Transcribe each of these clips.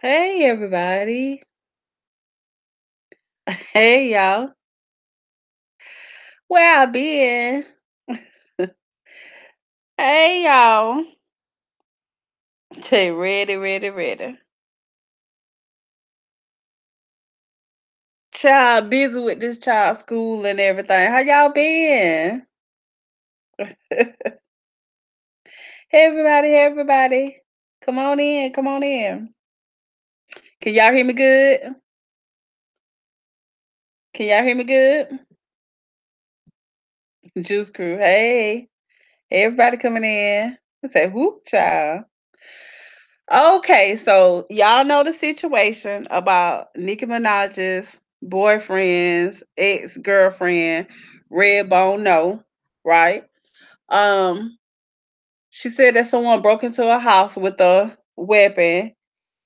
Hey everybody. Hey y'all. Where I been? Hey y'all. Say ready, ready, ready. Child busy with this child school and everything. How y'all been? Hey everybody, hey everybody. Come on in, come on in. Can y'all hear me good? Can y'all hear me good? Juice crew. Hey. Hey everybody coming in. I said, whoop child. Okay, so y'all know the situation about Nicki Minaj's boyfriend's ex-girlfriend, Redbone Noe, right? Um, she said that someone broke into her house with a weapon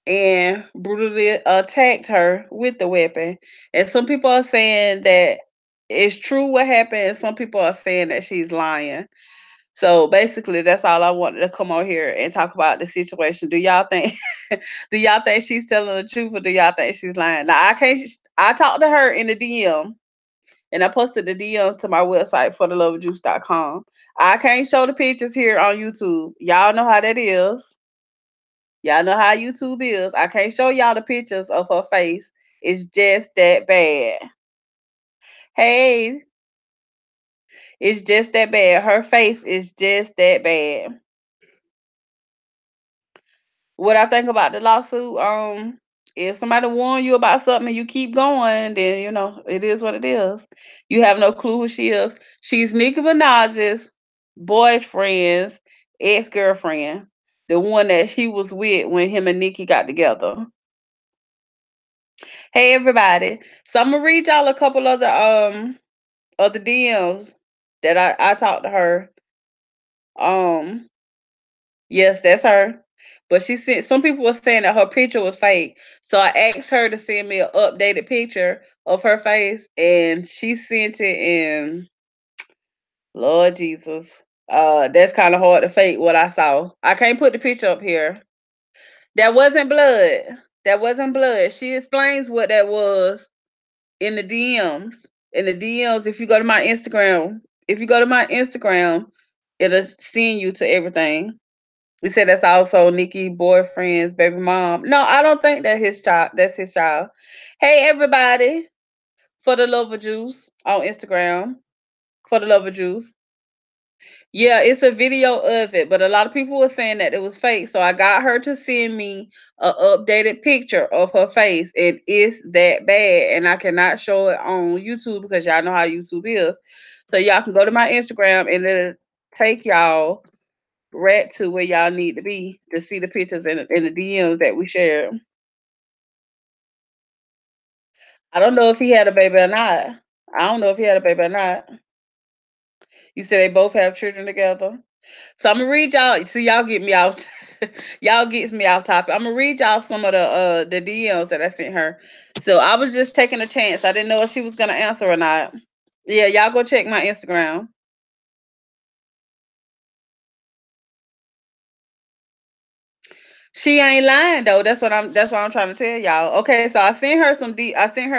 and brutally attacked her with the weapon. And some people are saying that it's true what happened, and some people are saying that she's lying. So basically, that's all I wanted to come on here and talk about the situation. Do y'all think do y'all think she's telling the truth or do y'all think she's lying? Now I can't. I talked to her in the DM and I posted the DMs to my website for thelovejuice.com. I can't show the pictures here on YouTube. Y'all know how that is. Y'all know how YouTube is. I can't show y'all the pictures of her face. It's just that bad. Hey, it's just that bad. Her face is just that bad. What I think about the lawsuit, if somebody warn you about something and you keep going, then it is what it is. You have no clue who she is. She's Nicki Minaj's boyfriend's ex-girlfriend, the one that he was with when him and Nicki got together. Hey everybody. So I'm gonna read y'all a couple of the DMs that I talked to her. Um Yes, that's her. But she sent some people were saying that her picture was fake. So I asked her to send me an updated picture of her face and she sent it in Lord Jesus. That's kind of hard to fake what I saw. I can't put the picture up here. That wasn't blood. That wasn't blood. She explains what that was in the DMs. In the DMs, if you go to my Instagram, it'll send you to everything. We said that's also Nikki boyfriend's baby mom. No, I don't think that his child. That's his child. Hey everybody, for the love of juice on Instagram. For the love of juice. Yeah, it's a video of it, but a lot of people were saying that it was fake. So I got her to send me a updated picture of her face, and it's that bad. And I cannot show it on YouTube because y'all know how YouTube is. So y'all can go to my Instagram and it'll take y'all right to where y'all need to be to see the pictures in the DMs that we shared. I don't know if he had a baby or not. I don't know if he had a baby or not. You said they both have children together. So I'm gonna read y'all. See, y'all get me out. Y'all gets me off topic. I'm gonna read y'all some of the DMs that I sent her. So I was just taking a chance. I didn't know if she was gonna answer or not. Yeah, y'all go check my Instagram. She ain't lying though. That's what I'm trying to tell y'all. Okay, so I sent her a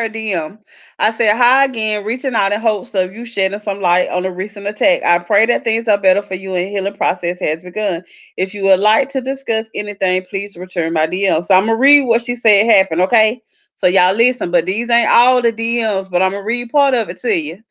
DM. I said, hi again, reaching out in hopes of you shedding some light on the recent attack. I pray that things are better for you and healing process has begun. If you would like to discuss anything, please return my DM. So I'm gonna read what she said happened, okay? So y'all listen, but these ain't all the DMs, but I'm gonna read part of it to you.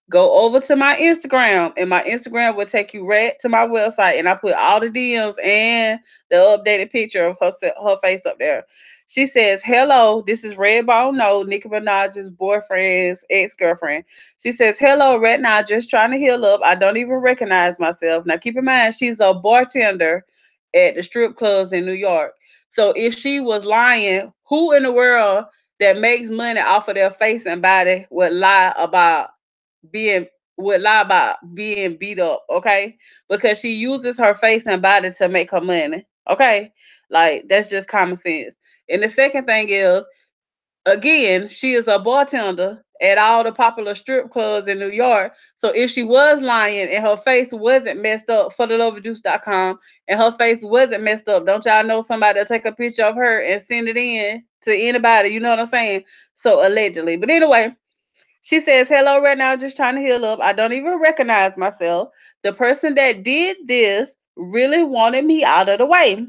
Go over to my Instagram, and my Instagram will take you right to my website. And I put all the DMs and the updated picture of her face up there. She says, "Hello, this is Redbone Noe, Nicki Minaj's boyfriend's ex-girlfriend." She says, "Hello, right now, just trying to heal up. I don't even recognize myself." Now, keep in mind, she's a bartender at the strip clubs in New York. So, if she was lying, who in the world that makes money off of their face and body being would lie about being beat up, okay? Because she uses her face and body to make her money, okay? Like that's just common sense. And the second thing is, again, she is a bartender at all the popular strip clubs in New York. So if she was lying and her face wasn't messed up for the lovejuice.com and her face wasn't messed up, don't y'all know somebody will take a picture of her and send it in to anybody? You know what I'm saying? So allegedly. But anyway, she says, hello, right now, just trying to heal up. I don't even recognize myself. The person that did this really wanted me out of the way.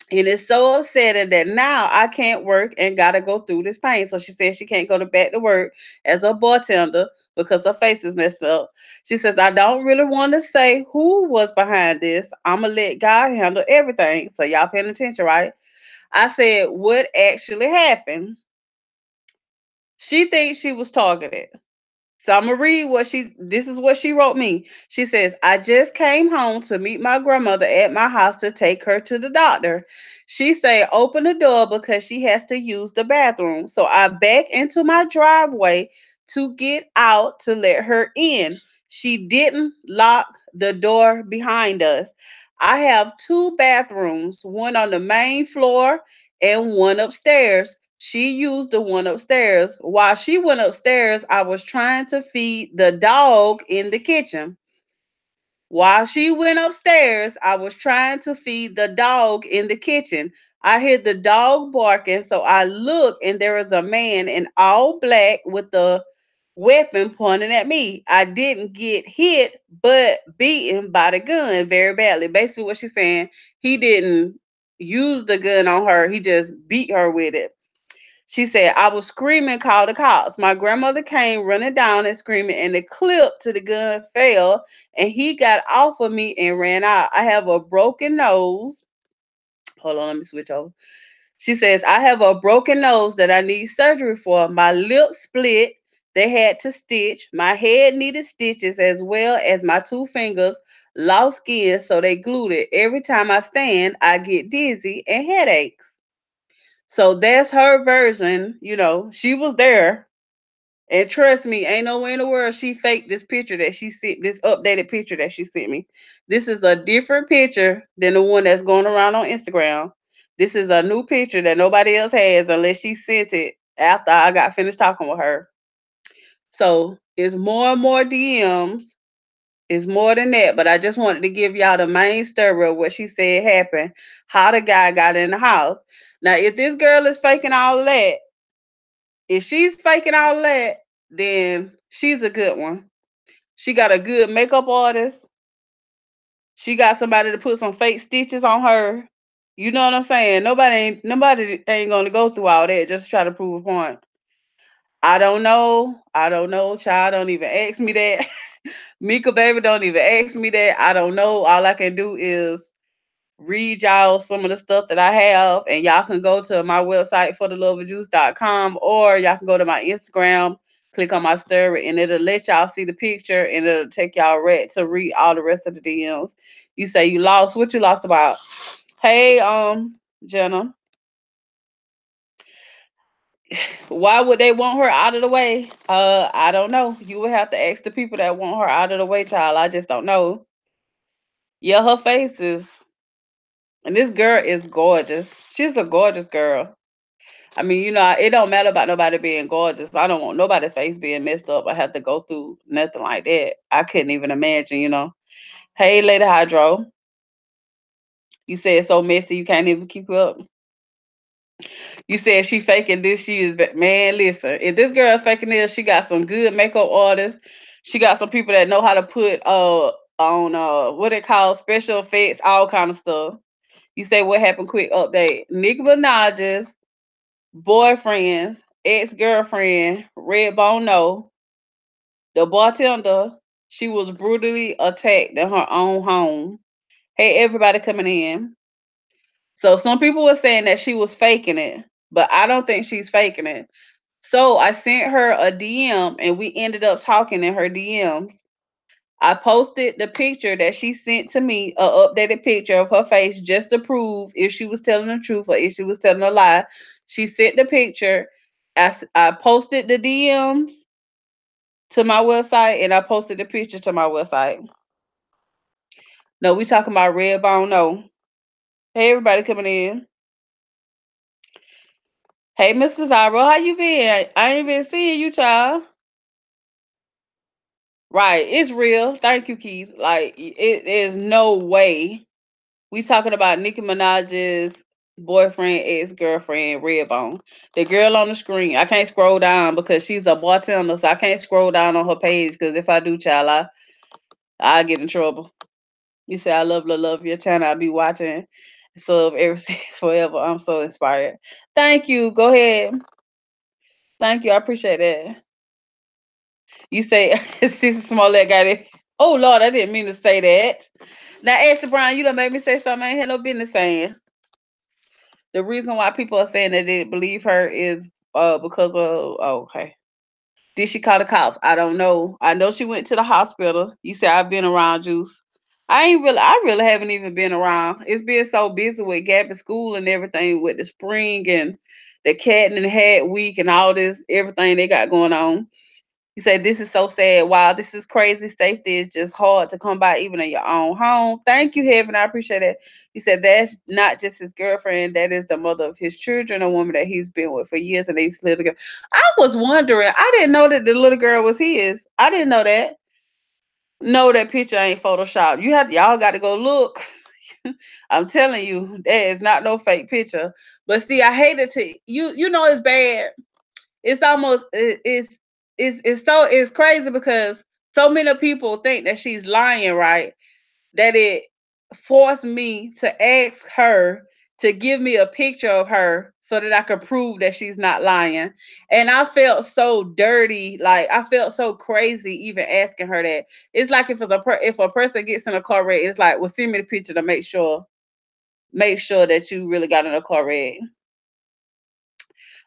And it's so upsetting that now I can't work and gotta go through this pain. So she said she can't go to back to work as a bartender because her face is messed up. She says, I don't really want to say who was behind this. I'ma let God handle everything. So y'all paying attention, right? I said, what actually happened? She thinks she was targeted. So I'm gonna read what she this is what she wrote me. She says, I just came home to meet my grandmother at my house to take her to the doctor. She said, open the door because she has to use the bathroom. So I back into my driveway to get out to let her in. She didn't lock the door behind us. I have two bathrooms, one on the main floor and one upstairs. She used the one upstairs. While she went upstairs, I was trying to feed the dog in the kitchen. While she went upstairs, I was trying to feed the dog in the kitchen. I hear the dog barking, so I look and there is a man in all black with the weapon pointing at me. I didn't get hit, but beaten by the gun very badly. Basically, what she's saying, he didn't use the gun on her, he just beat her with it. She said, I was screaming, call the cops. My grandmother came running down and screaming, and the clip to the gun fell, and he got off of me and ran out. I have a broken nose. Hold on, let me switch over. She says, I have a broken nose that I need surgery for. My lip split. They had to stitch. My head needed stitches as well as my two fingers lost skin, so they glued it. Every time I stand, I get dizzy and headaches. So that's her version. She was there. And trust me, ain't nowhere in the world she faked this picture that she sent, this updated picture that she sent me. This is a different picture than the one that's going around on Instagram. This is a new picture that nobody else has unless she sent it after I got finished talking with her. So it's more and more DMs. It's more than that, but I just wanted to give y'all the main story of what she said happened, how the guy got in the house. Now, if this girl is faking all of that, if she's faking all that, then she's a good one. She got a good makeup artist. She got somebody to put some fake stitches on her. You know what I'm saying? Nobody ain't gonna go through all that just to try to prove a point. I don't know. I don't know, child. Don't even ask me that. Mika baby, don't even ask me that. I don't know. All I can do is read y'all some of the stuff that I have, and y'all can go to my website for theloveofjuice.com, or y'all can go to my Instagram, click on my story, and it'll let y'all see the picture, and it'll take y'all right to read all the rest of the DMs. You say you lost. What you lost about? Hey, Jenna, why would they want her out of the way? I don't know. You would have to ask the people that want her out of the way, child. I just don't know. Yeah, her face is, and this girl is gorgeous. She's a gorgeous girl. I mean, it don't matter about nobody being gorgeous. I don't want nobody's face being messed up. I have to go through nothing like that. I couldn't even imagine. Hey, Lady Hydro, you said it's so messy you can't even keep up. You said she faking this. She is, man, listen. If this girl faking this, she got some good makeup artists. She got some people that know how to put on what they call special effects, all kind of stuff. You say what happened? Quick update. Nicki Minaj's boyfriend's ex-girlfriend, Redbone Noe, the bartender, she was brutally attacked in her own home. Hey, everybody coming in. So some people were saying that she was faking it, but I don't think she's faking it. So I sent her a DM and we ended up talking in her DMs. I posted the picture that she sent to me, a updated picture of her face, just to prove if she was telling the truth or if she was telling a lie. She sent the picture. I posted the DMs to my website and I posted the picture to my website. No, we talking about Redbone No. Hey, everybody coming in. Hey, Miss Pizarro, how you been? I ain't been seeing you, child. Right, it's real. Thank you, Keith. Like, it is no way we talking about Nicki Minaj's boyfriend, ex girlfriend, Redbone. The girl on the screen. I can't scroll down because she's a bartender, so I can't scroll down on her page. Because if I do, child, I get in trouble. You say I love your channel. I'll be watching sub ever since forever. I'm so inspired. Thank you. Go ahead. Thank you. I appreciate that. You say Cece Smollett got it. Oh Lord, I didn't mean to say that. Now, Ashley Brown, you done made me say something I ain't had no business saying. The reason why people are saying that they didn't believe her is because of okay. Did she call the cops? I don't know. I know she went to the hospital. You said I've been around Juice. I really haven't even been around. It's been so busy with Gap at school and everything with the spring and the cat and the hat week and all this everything they got going on. He said, "This is so sad. Wow, this is crazy. Safety is just hard to come by, even in your own home." Thank you, Heaven. I appreciate it. He said, "That's not just his girlfriend. That is the mother of his children, a woman that he's been with for years, and they used to live together." I was wondering. I didn't know that the little girl was his. I didn't know that. No, that picture ain't Photoshop. Y'all got to go look. I'm telling you, that is not no fake picture. But see, I hate it to you. You know it's bad. It's almost it's crazy because so many people think that she's lying, right? That it forced me to ask her to give me a picture of her so that I could prove that she's not lying. And I felt so dirty, like I felt so crazy even asking her that. It's like if a person gets in a car wreck, it's like, well, send me the picture to make sure that you really got in a car wreck.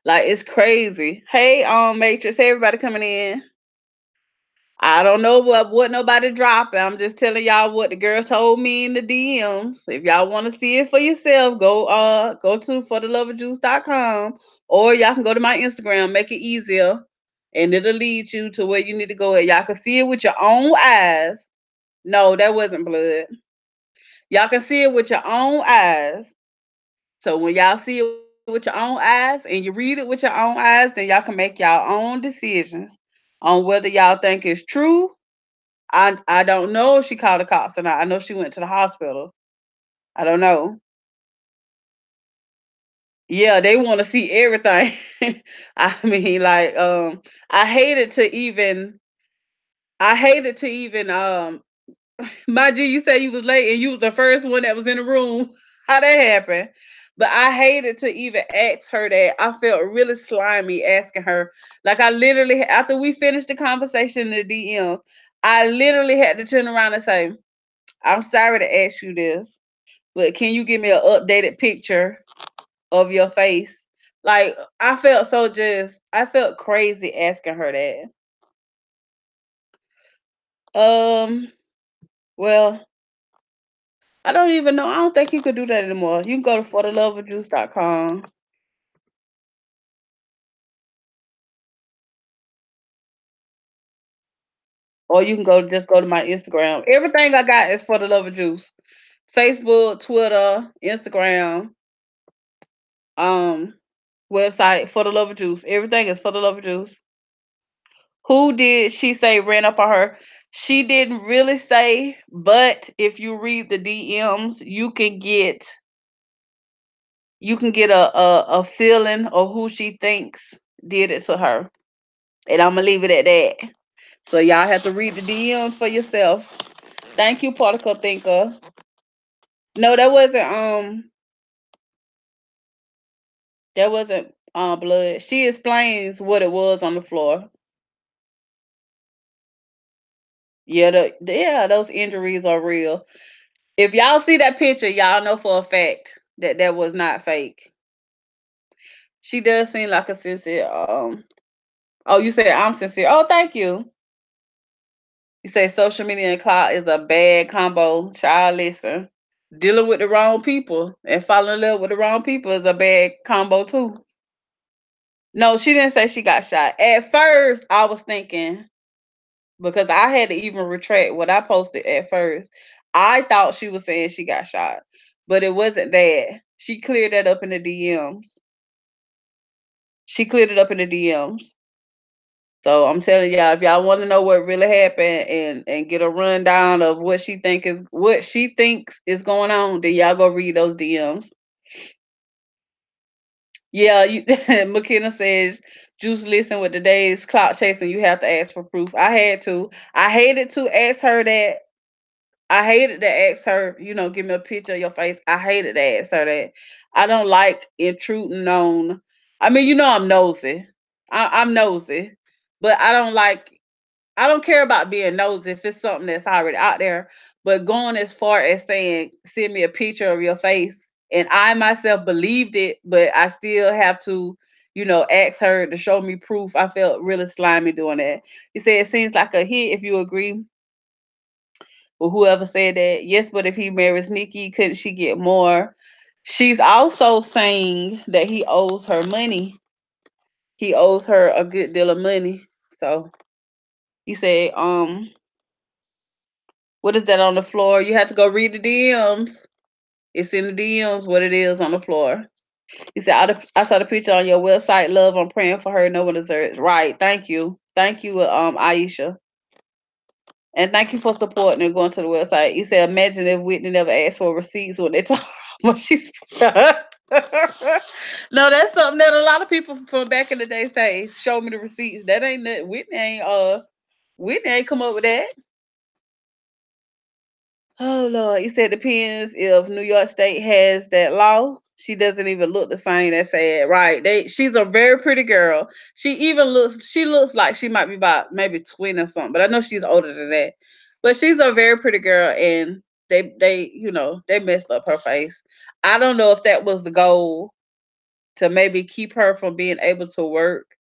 Like it's crazy. Hey, Matrix, hey everybody coming in. I don't know what nobody dropping. I'm just telling y'all what the girl told me in the DMs. If y'all want to see it for yourself, go to fortheloveofjuice.com or y'all can go to my Instagram, make it easier, and it'll lead you to where you need to go at. Y'all can see it with your own eyes. No, that wasn't blood. Y'all can see it with your own eyes. So when y'all see it with your own eyes and you read it with your own eyes, then y'all can make y'all own decisions on whether y'all think it's true. I don't know if she called the cops or not. I know she went to the hospital. I don't know. Yeah, they want to see everything. I mean, like, I hated to even, I hated to even, my G, you said you was late and you was the first one that was in the room. How that happened? But I hated to even ask her that. I felt really slimy asking her. Like I literally, after we finished the conversation in the DMs, I literally had to turn around and say, "I'm sorry to ask you this, but can you give me an updated picture of your face?" Like I felt crazy asking her that. Well, I don't even know. I don't think you could do that anymore. You can go to fortheloveofjuice.com. Or you can go to my Instagram. Everything I got is for the love of juice. Facebook, Twitter, Instagram, um, website for the love of juice. Everything is for the love of juice. Who did she say ran up on her? She didn't really say, but if you read the DMs, you can get a feeling of who she thinks did it to her. And I'm gonna leave it at that. So y'all have to read the DMs for yourself. Thank you, Particle Thinker. No, that wasn't blood. She explains what it was on the floor. Yeah, yeah, those injuries are real. If y'all see that picture, y'all know for a fact that that was not fake. She does seem like a sincere. Oh, you said I'm sincere. Oh, thank you. You say social media and clout is a bad combo. Child, listen. Dealing with the wrong people and falling in love with the wrong people is a bad combo too. No, she didn't say she got shot. At first, I was thinking because I had to even retract what I posted at first. I thought she was saying she got shot, but it wasn't that. She cleared that up in the DMs. She cleared it up in the DMs. So I'm telling y'all, if y'all want to know what really happened and get a rundown of what she thinks is going on, then y'all go read those DMs. Yeah, McKenna says, Juice, listen, with today's clout chasing, you have to ask for proof. I had to. I hated to ask her that. I hated to ask her, give me a picture of your face. I hated to ask her that. I don't like intruding on. I mean, I'm nosy. I'm nosy, but I don't care about being nosy if it's something that's already out there. But going as far as saying, send me a picture of your face, and I myself believed it, but I still have to, ask her to show me proof. I felt really slimy doing that. He said it seems like a hit if you agree. Well, whoever said that, yes, but if he marries Nicki, couldn't she get more? She's also saying that he owes her money. He owes her a good deal of money. So he said, what is that on the floor? You have to go read the DMs. It's in the DMs what it is on the floor. He said, I saw the picture on your website, love. I'm praying for her. No one deserves. Right. Thank you. Thank you, Aisha. And thank you for supporting and going to the website. He said, imagine if Whitney never asked for receipts when they talk when she's No, that's something that a lot of people from back in the day say, show me the receipts. That ain't that Whitney ain't come up with that. Oh Lord, he said depends if New York State has that law. She doesn't even look the same. That's sad, right? She's a very pretty girl. She looks like she might be about maybe 20 or something, but I know she's older than that. But she's a very pretty girl, and they messed up her face. I don't know if that was the goal to maybe keep her from being able to work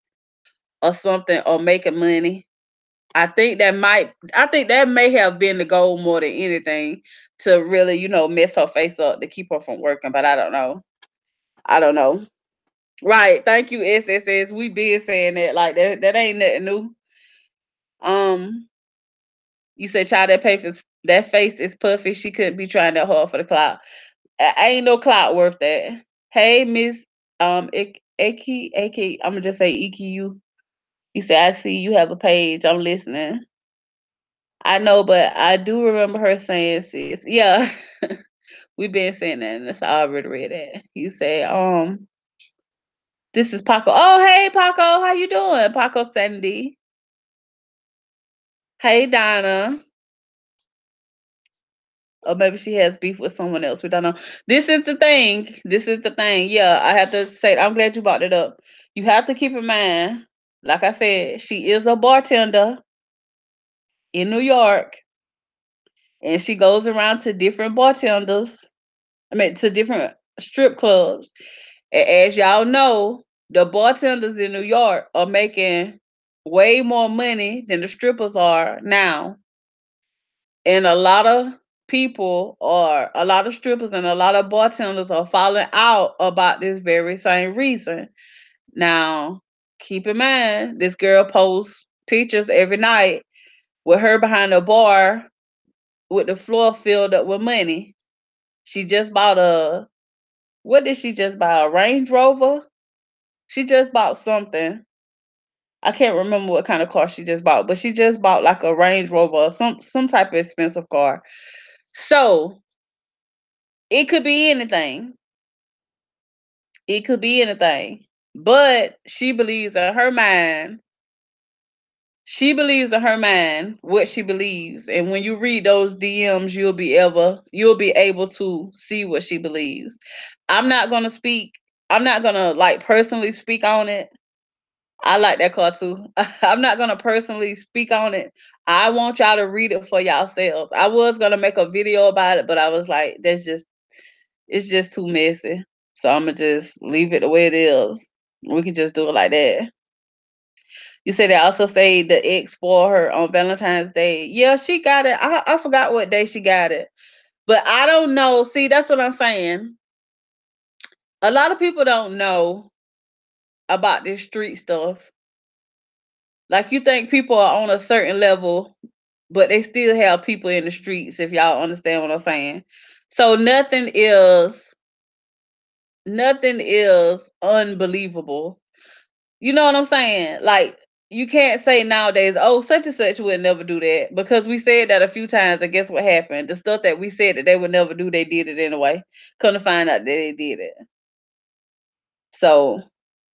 or something or making money. I think that may have been the goal more than anything to really, mess her face up to keep her from working, but I don't know. I don't know. Right. Thank you, SSS. We been saying that like that ain't nothing new. Um, you said child that face is puffy. She couldn't be trying that hard for the clout. Ain't no clout worth that. Hey, Miss Aki, I'm gonna just say EQ. You said I see you have a page. I'm listening. I know, but I do remember her saying, sis. Yeah, we've been saying that, and that's I already read that. You say, this is Paco. Oh, hey, Paco, how you doing? Paco Sandy. Hey, Donna. Or maybe she has beef with someone else. We don't know. This is the thing. This is the thing. Yeah, I have to say, I'm glad you brought it up. You have to keep in mind, like I said, she is a bartender in New York, and she goes around to different bartenders. I mean, to different strip clubs. As y'all know, the bartenders in New York are making way more money than the strippers are now. And a lot of strippers and a lot of bartenders are falling out about this very same reason. Now, keep in mind, this girl posts pictures every night with her behind a bar with the floor filled up with money. She just bought what did she just buy? A Range Rover? She just bought something. I can't remember what kind of car she just bought, but she just bought like a Range Rover or some type of expensive car. So it could be anything. It could be anything. But she believes in her mind what she believes. And when you read those DMs, you'll be able to see what she believes. I'm not gonna speak, I'm not gonna like personally speak on it. I like that car too. I'm not gonna personally speak on it. I want y'all to read it for yourselves. I was gonna make a video about it, but I was like, it's just too messy. So I'm gonna just leave it the way it is. We can just do it like that. You said they also say the ex for her on Valentine's Day. Yeah, she got it. I forgot what day she got it. But I don't know. See, that's what I'm saying. A lot of people don't know about this street stuff. Like you think people are on a certain level, but they still have people in the streets, if y'all understand what I'm saying. So nothing is unbelievable. You know what I'm saying? Like, you can't say nowadays, oh, such and such would never do that because we said that a few times. And guess what happened? The stuff that we said that they would never do, they did it anyway. Come to find out that they did it. So,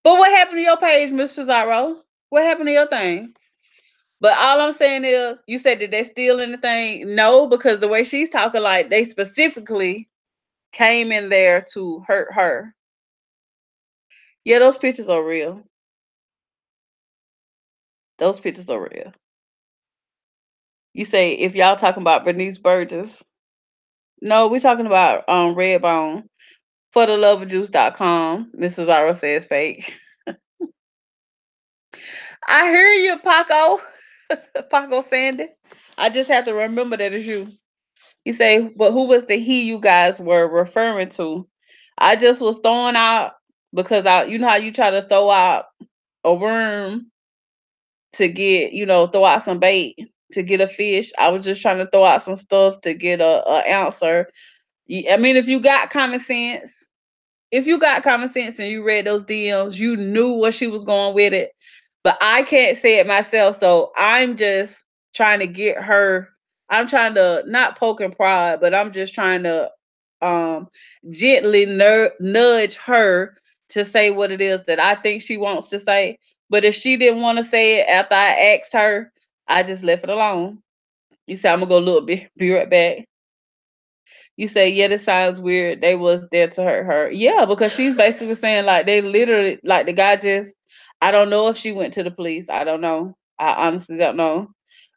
but what happened to your page, Miss Pizarro? What happened to your thing? But all I'm saying is, you said that they steal anything? No, because the way she's talking, like they specifically came in there to hurt her. Yeah, those pictures are real. Those pictures are real. You say if y'all talking about Bernice Burgess. No, we're talking about Redbone. For the love of juice.com. Miss Rosario says fake. I hear you, Paco. Paco Sandy. I just have to remember that it's you. You say, but who was the he you guys were referring to? I just was throwing out because you know how you try to throw out a worm to get, throw out some bait to get a fish. I was just trying to throw out some stuff to get a answer. I mean, if you got common sense and you read those DMs, you knew where she was going with it. But I can't say it myself, so I'm just trying to get her. I'm trying to not poke and prod, but I'm just trying to um gently nudge her to say what it is that I think she wants to say. But if she didn't want to say it after I asked her, I just left it alone. You said I'm gonna go look, be right back. You say, yeah, this sounds weird. They was there to hurt her. Yeah, because she's basically saying like they literally like the guy just I don't know if she went to the police. I don't know. I honestly don't know.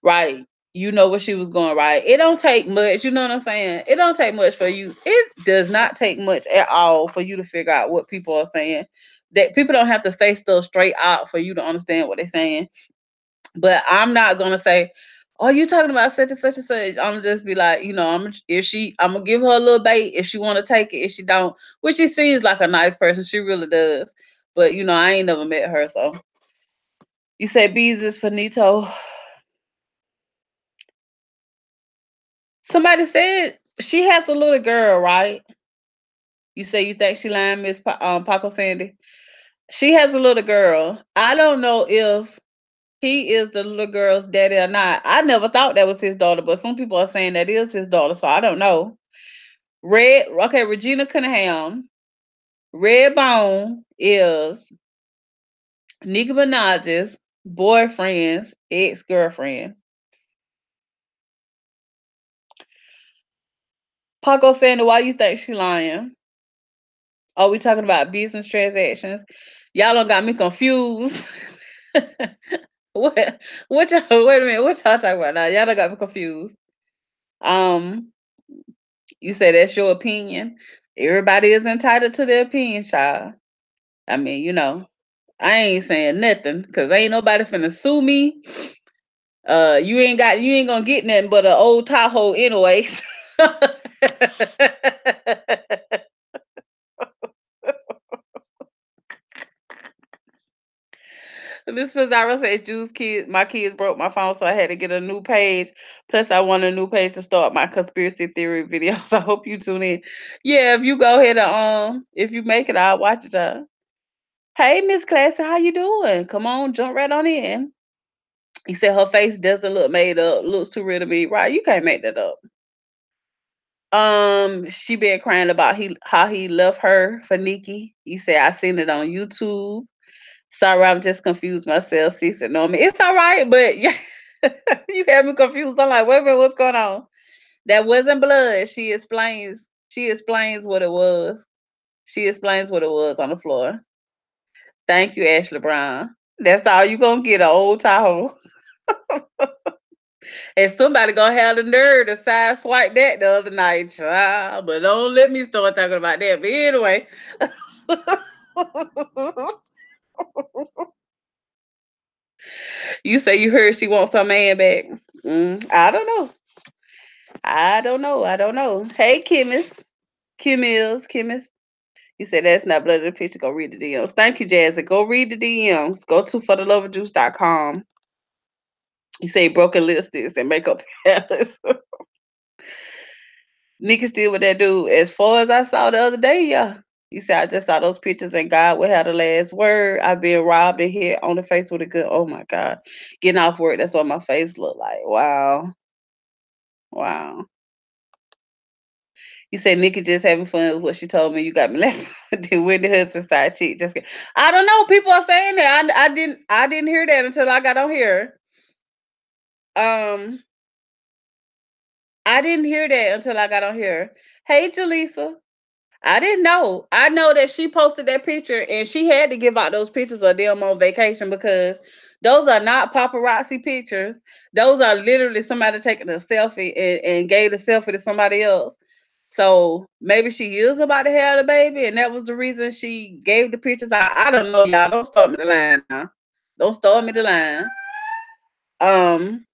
Right. You know where she was going, right? It don't take much, you know what I'm saying? It don't take much for you. It does not take much at all for you to figure out what people are saying. That people don't have to say stuff straight out for you to understand what they're saying. But I'm not gonna say, "Oh, you talking about such and such and such." I'm just be like, I'm gonna give her a little bait if she want to take it. If she don't, which she seems like a nice person, she really does. But I ain't never met her, so you say bees is finito. Somebody said she has a little girl, right? You say you think she lying, Miss Paco Sandy. She has a little girl. I don't know if he is the little girl's daddy or not. I never thought that was his daughter, but some people are saying that is his daughter, so I don't know. Regina Cunningham. Redbone is Nicki Minaj's boyfriend's ex-girlfriend. Paco Sandy, why you think she lying? Are we talking about business transactions? Y'all don't got me confused. what what y'all wait a minute, what y'all talking about now? Y'all done got me confused. Um You say that's your opinion. Everybody is entitled to their opinion, child. I mean, I ain't saying nothing because ain't nobody finna sue me. You ain't gonna get nothing but an old Tahoe anyways. Miss Pizarro says, "Juice kids, my kids broke my phone, so I had to get a new page. Plus, I want a new page to start my conspiracy theory videos. I hope you tune in. Yeah, if you go ahead and if you make it, I'll watch it. Hey, Miss Classy, how you doing? Come on, jump right on in." He said her face doesn't look made up, looks too real to be right. You can't make that up. She been crying about how he left her for Nicki. He said I seen it on YouTube. Sorry, I'm just confused myself. She said, no, me. It's all right, but yeah, you have me confused. I'm like, wait a minute, what's going on? That wasn't blood. She explains. She explains what it was. She explains what it was on the floor. Thank you, Ashley Brown. That's all you gonna get, an old Tahoe. And somebody gonna have the nerve to side swipe that the other night, child. But don't let me start talking about that. But anyway. You say you heard she wants her man back. I don't know. I don't know. I don't know. Hey, Kimmis. Kimmis. You said that's not blood of the picture. Go read the DMs. Thank you, Jazzy. Go read the DMs. Go to fortheloveofjuice.com. You say broken lipsticks and makeup palettes. Nikki still with that dude. As far as I saw the other day, yeah. You said, I just saw those pictures and God will have the last word. I've been robbed and hit on the face with a good, oh my God. Getting off work, that's what my face looked like. Wow. Wow. You said Nikki just having fun is what she told me. You got me laughing. Then Wendy Hudson side chick just I don't know. People are saying that. I didn't hear that until I got on here. Um I didn't hear that until I got on here. Hey Jaleesa. I didn't know. I know that she posted that picture and she had to give out those pictures of them on vacation because those are not paparazzi pictures. Those are literally somebody taking a selfie and gave the selfie to somebody else. So maybe she is about to have the baby, and that was the reason she gave the pictures. I don't know, y'all. Don't start me the line now. Don't start me the line. Um,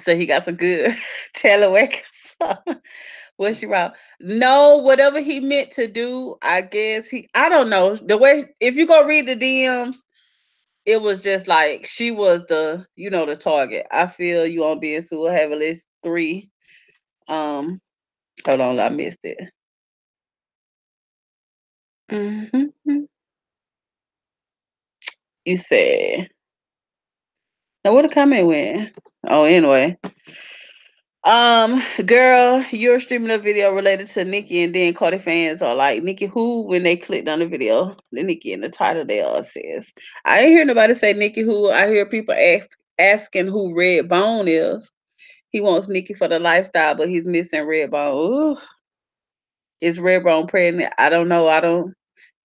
so he got some good telework. What she wrote? No, whatever he meant to do, I guess I don't know. The way if you go read the DMs, it was just like she was the target. I feel you on being sued have at least three. Um, hold on, I missed it. Hmm. You said now what the comment went? Oh, anyway. Girl, you're streaming a video related to Nicki, and then Cardi fans are like, Nicki who when they clicked on the video. The Nicki in the title they all says. I ain't hear nobody say Nicki who. I hear people asking who Redbone is. He wants Nicki for the lifestyle, but he's missing Redbone. Ooh, is Redbone pregnant? I don't know. I don't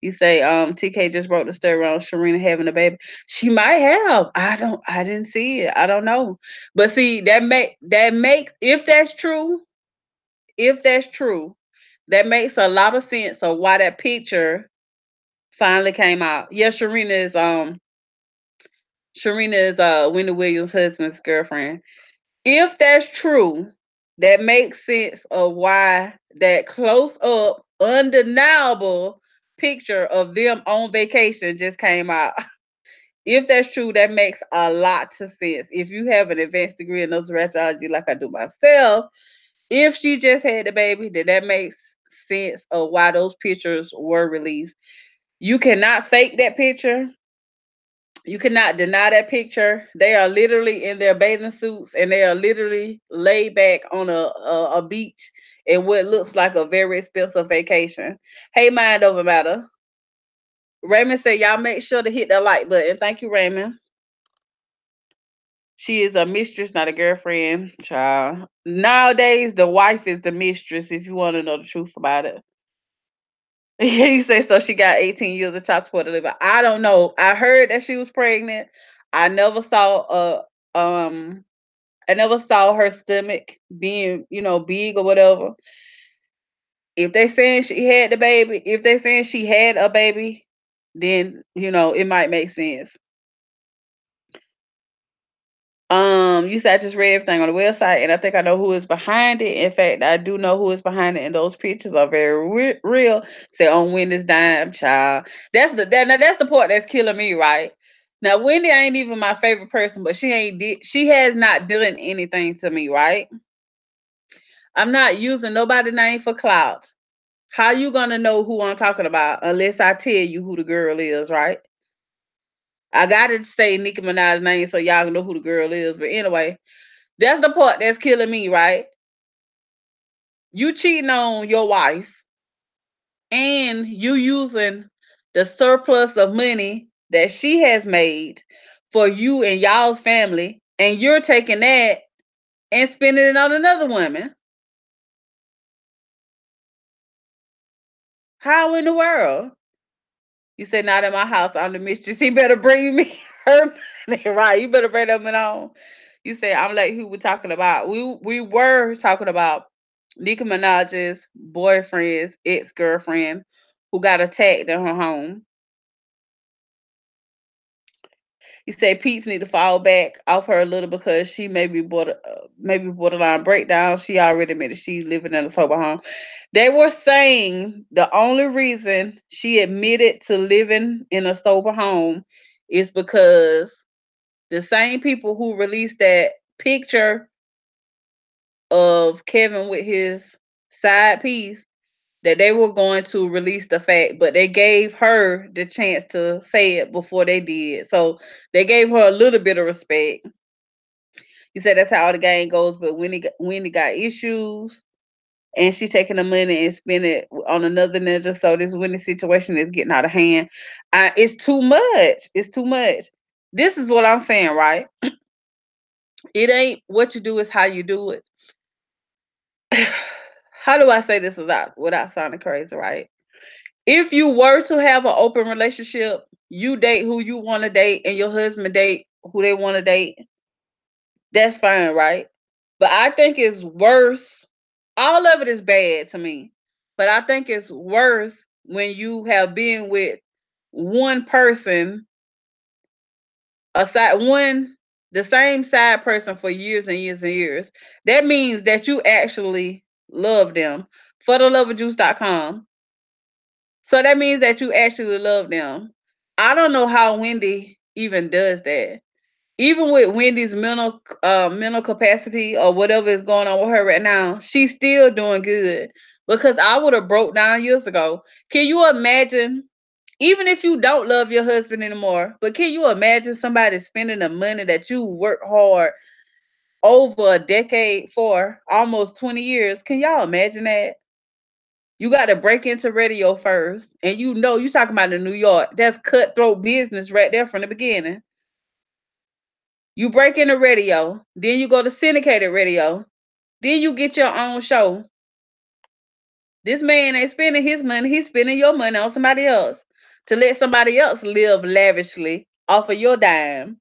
you say TK just broke the story around Sharina having a baby. She might have. I didn't see it. I don't know. But see, that makes if that's true, that makes a lot of sense of why that picture finally came out. Yeah, Sharina is Wendy Williams' husband's girlfriend. If that's true, that makes sense of why that close up, undeniable picture of them on vacation just came out. If that's true, that makes a lot of sense. If you have an advanced degree in nosology like I do myself, if she just had the baby, then that makes sense of why those pictures were released. You cannot fake that picture. You cannot deny that picture. They are literally in their bathing suits and they are literally laid back on a beach in what looks like a very expensive vacation. Hey, mind over matter. Raymond said, y'all make sure to hit that like button. Thank you, Raymond. She is a mistress, not a girlfriend. Child. Nowadays, the wife is the mistress, if you want to know the truth about it. He said so she got 18 years of child support to live. I don't know. I heard that she was pregnant. I never saw I never saw her stomach being, big or whatever. If they saying she had the baby, if they saying she had a baby, then it might make sense. You said I just read everything on the website, and I think I know who is behind it. In fact, I do know who is behind it, and those pictures are very real. Say on Wendy's dime, child. That's the part that's killing me, right? Now, Wendy ain't even my favorite person, but she has not done anything to me, right? I'm not using nobody name for clout. How you gonna know who I'm talking about unless I tell you who the girl is, right? I gotta say Nicki Minaj's name so y'all can know who the girl is. But anyway, that's the part that's killing me, right? You cheating on your wife and you using the surplus of money that she has made for you and y'all's family, and you're taking that and spending it on another woman. How in the world? You said not in my house. I'm the mistress. He better bring me her money, right? You better bring them on. You said I'm like who we're talking about. We were talking about Nicki Minaj's boyfriend's ex girlfriend who got attacked in her home. You say peeps need to fall back off her a little because she maybe borderline breakdown. She already admitted she's living in a sober home. They were saying the only reason she admitted to living in a sober home is because the same people who released that picture of Kevin with his side piece, that they were going to release the fact, but they gave her the chance to say it before they did. So they gave her a little bit of respect. He said that's how the game goes, but when he got issues and she taking the money and spending it on another ninja, so this winning situation is getting out of hand. It's too much. It's too much. This is what I'm saying, right? It ain't what you do, it's how you do it. How do I say this without sounding crazy, right? If you were to have an open relationship, you date who you want to date, and your husband date who they want to date, that's fine, right? But I think it's worse. All of it is bad to me. But I think it's worse when you have been with one person, aside one the same side person for years and years and years. That means that you actually love them. For the loveofjuice.com. So that means that you actually love them. I don't know how Wendy even does that. Even with Wendy's mental capacity or whatever is going on with her right now, she's still doing good. Because I would have broke down years ago. Can you imagine? Even if you don't love your husband anymore, but can you imagine somebody spending the money that you work hard over a decade for, almost 20 years? Can y'all imagine that? You got to break into radio first, and you talking about in New York. That's cutthroat business right there from the beginning. You break into radio, then you go to syndicated radio, then you get your own show. This man ain't spending his money; he's spending your money on somebody else to let somebody else live lavishly off of your dime.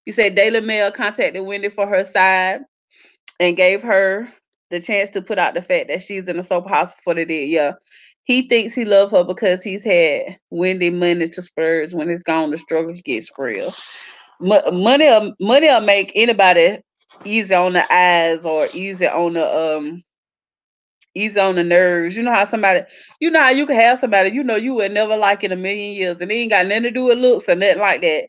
You said Daily Mail contacted Wendy for her side and gave her the chance to put out the fact that she's in a soap house before they did. Yeah. He thinks he loves her because he's had Wendy money to splurge. When it's gone, the struggle gets real. Money will make anybody easy on the eyes or easy on the nerves. You know how you can have somebody you would never like in a million years, and it ain't got nothing to do with looks or nothing like that.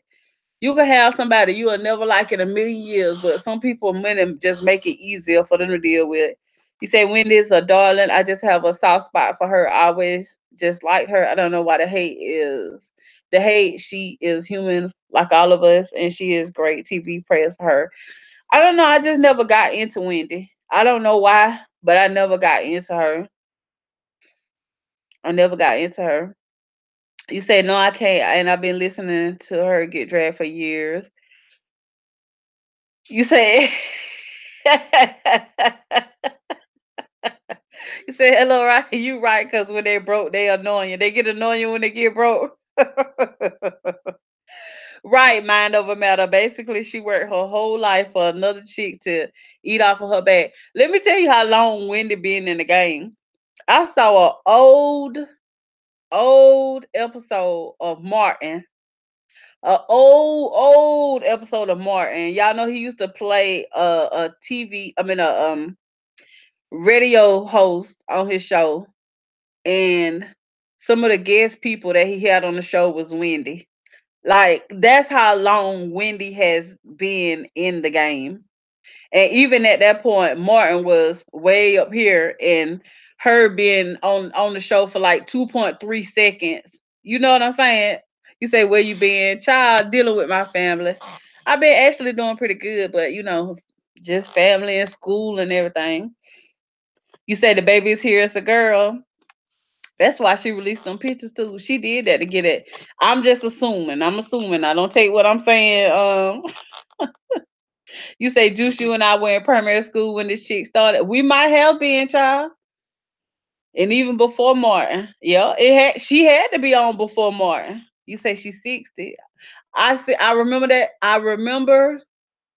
You can have somebody you will never like in a million years, but some people money just make it easier for them to deal with. You say Wendy's a darling. I just have a soft spot for her. I always just like her. I don't know why the hate is. The hate, she is human like all of us, and she is great TV. Prayers for her. I don't know. I just never got into Wendy. I don't know why, but I never got into her. I never got into her. You say no, I can't, and I've been listening to her get dragged for years. You say you say hello, right? You right, because when they broke, they annoying you. They get annoying when they get broke. Right, mind over matter. Basically, she worked her whole life for another chick to eat off of her back. Let me tell you how long Wendy been in the game. I saw an old episode of Martin. A old episode of Martin. Y'all know he used to play a TV, I mean a radio host on his show, and some of the guest people that he had on the show was Wendy. Like that's how long Wendy has been in the game. And even at that point, Martin was way up here, and her being on the show for like 2.3 seconds. You know what I'm saying? You say, where you been? Child, dealing with my family. I've been actually doing pretty good, but just family and school and everything. You say the baby is here as a girl. That's why she released them pictures too. She did that to get it. I'm just assuming. I'm assuming. I don't take what I'm saying. You say Juice, you and I were in primary school when this chick started. We might have been, child. And even before Martin. Yeah, she had to be on before Martin. You say she's 60. I remember that. I remember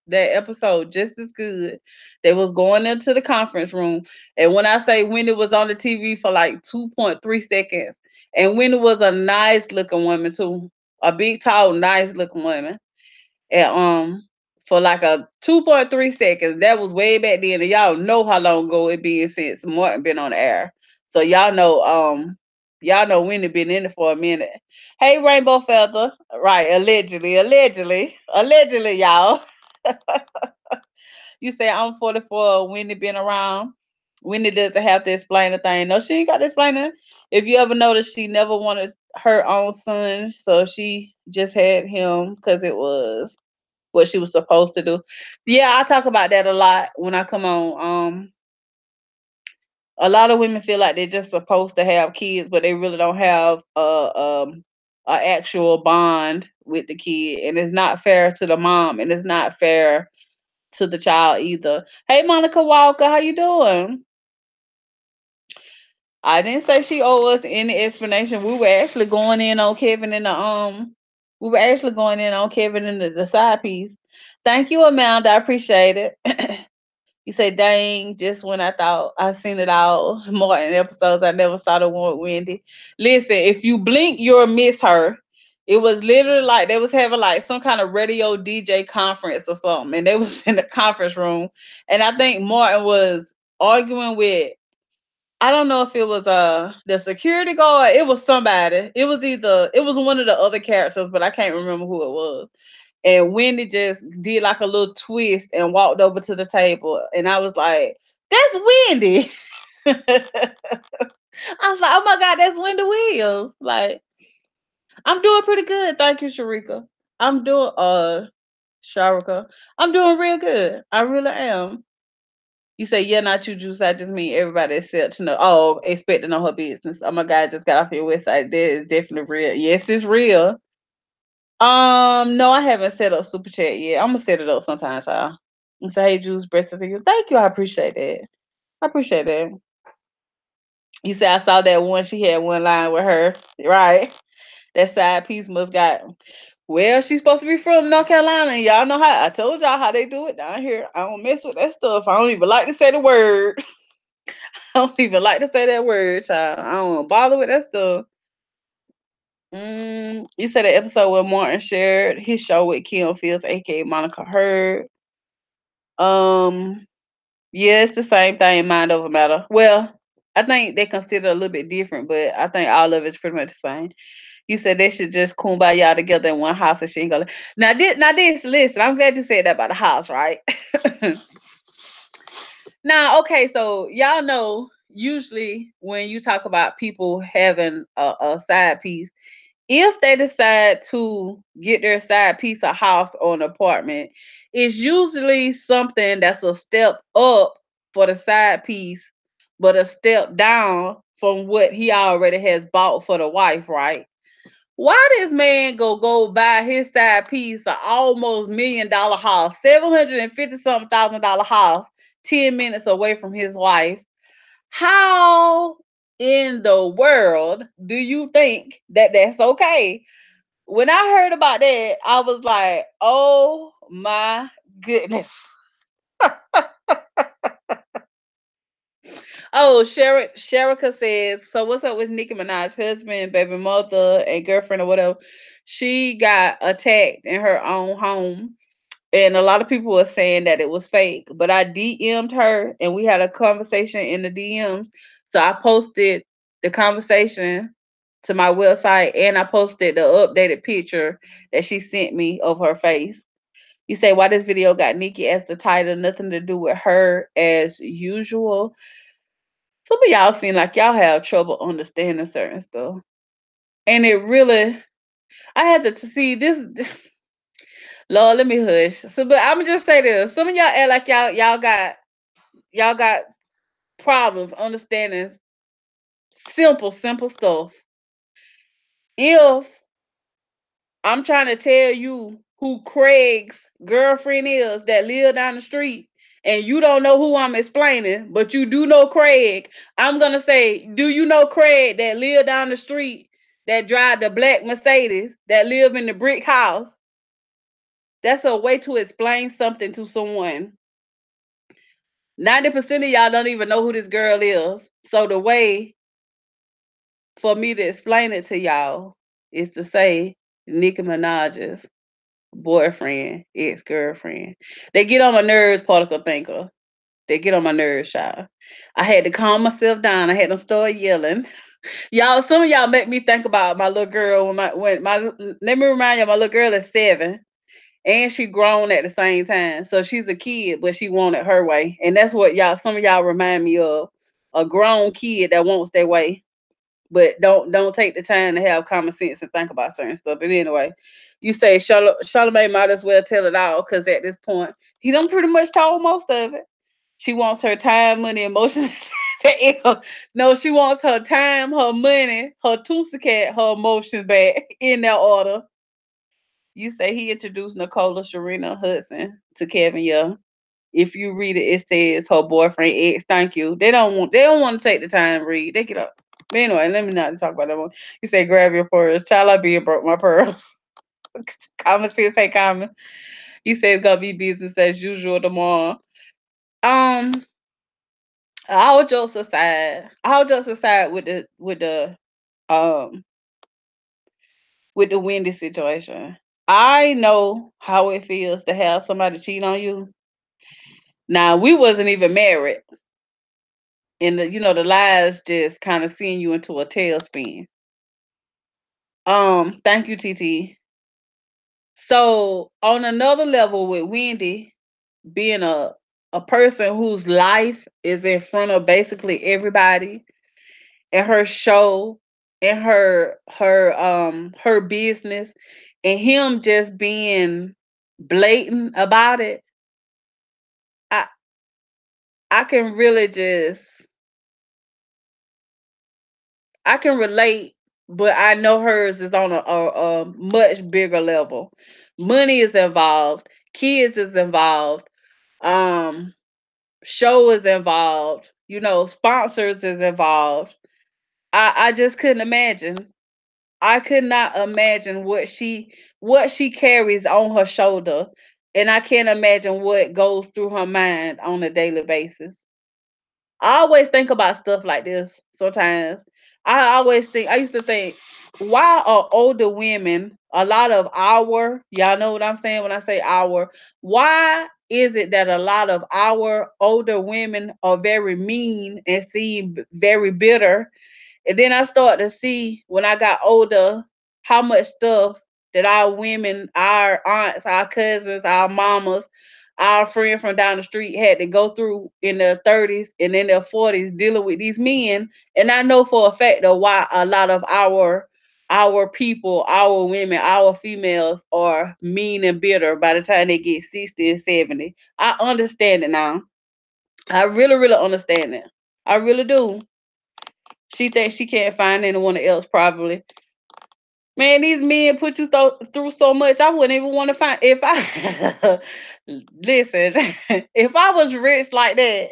that episode just as good. They was going into the conference room. And when I say Wendy was on the TV for like 2.3 seconds, and Wendy was a nice looking woman too. A big, tall, nice looking woman. And for like a 2.3 seconds, that was way back then. And y'all know how long ago it been since Martin been on the air. So y'all know Wendy been in it for a minute. Hey, Rainbow Feather. Right, allegedly, y'all. You say I'm 44, Wendy been around. Wendy doesn't have to explain a thing. No, she ain't got to explain it. If you ever notice, she never wanted her own son, so she just had him because it was what she was supposed to do. Yeah, I talk about that a lot when I come on. A lot of women feel like they're just supposed to have kids, but they really don't have a actual bond with the kid, and it's not fair to the mom, and it's not fair to the child either. Hey, Monica Walker, how you doing? I didn't say she owe us any explanation. We were actually going in on Kevin and we were actually going in on Kevin and the side piece. Thank you, Amanda. I appreciate it. You say, dang, just when I thought I seen it all, more in episodes, I never saw the one with Wendy. Listen, if you blink, you'll miss her. It was literally like they was having like some kind of radio DJ conference or something, and they was in the conference room. And I think Martin was arguing with, I don't know if it was the security guard. It was somebody. It was one of the other characters, but I can't remember who it was. And Wendy just did like a little twist and walked over to the table. And I was like, that's Wendy. I was like, oh my God, that's Wendy Williams. Like, I'm doing pretty good. Thank you, Sharika. I'm doing Sharika. I'm doing real good. I really am. You say, yeah, not you, Juice. I just mean everybody except to know. Oh, expect to know her business. Oh my God, I just got off your website. That is definitely real. Yes, it's real. No, I haven't set up super chat yet. I'm gonna set it up sometime, y'all. And say, hey, Juice, breast to you. Thank you. I appreciate that. I appreciate that. You say I saw that one. She had one line with her, right? That side piece must got. Well, she's supposed to be from North Carolina, and y'all know how I told y'all how they do it down here. I don't mess with that stuff. I don't even like to say the word. I don't even like to say that word, child. I don't bother with that stuff. You said the episode where Martin shared his show with Kim Fields, aka Monica Hurd. Um, yeah, it's the same thing, mind over matter. Well, I think they consider a little bit different, but I think all of it's pretty much the same. You said they should just kumbaya together in one house and she ain't gonna. Now this, listen, I'm glad you said that about the house, right? Now, okay, so y'all know usually when you talk about people having a side piece, if they decide to get their side piece a house or an apartment, it's usually something that's a step up for the side piece, but a step down from what he already has bought for the wife, right? Why this man go buy his side piece a almost $1 million house, 750 something $1,000 house, 10 minutes away from his wife? How in the world do you think that that's okay? When I heard about that, I was like, oh my goodness. Oh, Sherika says, so what's up with Nicki Minaj, husband, baby mother, and girlfriend or whatever? She got attacked in her own home. And a lot of people were saying that it was fake. But I DM'd her and we had a conversation in the DMs. So I posted the conversation to my website and I posted the updated picture that she sent me of her face. You say why this video got Nikki as the title, nothing to do with her as usual. Some of y'all seem like y'all have trouble understanding certain stuff. And it really, I had to see this. Lord, let me hush. So, but I'm gonna just say this: some of y'all act like y'all got problems understanding simple stuff. If I'm trying to tell you who Craig's girlfriend is that live down the street, and you don't know who I'm explaining, but you do know Craig, I'm gonna say, do you know Craig that live down the street that drive the black Mercedes that live in the brick house? That's a way to explain something to someone. 90% of y'all don't even know who this girl is. So the way for me to explain it to y'all is to say Nicki Minaj's boyfriend, ex-girlfriend. They get on my nerves, particle thinker. They get on my nerves, y'all. I had to calm myself down. I had to start yelling. Y'all, some of y'all make me think about my little girl when my let me remind you, my little girl is 7 and she grown at the same time. So she's a kid, but she wanted her way. And that's what y'all some of y'all remind me of. a grown kid that wants their way, but don't take the time to have common sense and think about certain stuff. But anyway, you say Charlamagne might as well tell it all because at this point he done pretty much told most of it. She wants her time, money, emotions. No, she wants her time, her money, her cat, her emotions back in that order. You say he introduced Nicola Sharina Hudson to Kevin. Yeah. If you read it, it says her boyfriend ex. Thank you. They don't want to take the time to read. They get up. But anyway, let me not talk about that one. You say grab your pearls. Child, I be broke my pearls. Common sense ain't common. He says it's gonna be business as usual tomorrow. Um, I'll just aside um with the Wendy situation. I know how it feels to have somebody cheat on you. Now we wasn't even married, and the lies just kind of send you into a tailspin. Thank you, TT. So on another level with Wendy being a person whose life is in front of basically everybody, and her show and her business, and him just being blatant about it, I I can really just I can relate, but I know hers is on a much bigger level. Money is involved, kids is involved, um, show is involved, sponsors is involved. I just couldn't imagine. I could not imagine what she carries on her shoulder, and I can't imagine what goes through her mind on a daily basis. I always think about stuff like this sometimes. I used to think, why are older women, a lot of y'all know what I'm saying when I say why is it that a lot of our older women are very mean and seem very bitter, and then I start to see when I got older how much stuff that our women, our aunts, our cousins, our mamas, our friend from down the street had to go through in their 30s and in their 40s dealing with these men. And I know for a fact of why a lot of our people, our women, our females are mean and bitter by the time they get 60 and 70. I understand it now. I really, really understand it. I really do. She thinks she can't find anyone else, probably. Man, these men put you through so much. I wouldn't even want to find if I listen. If I was rich like that,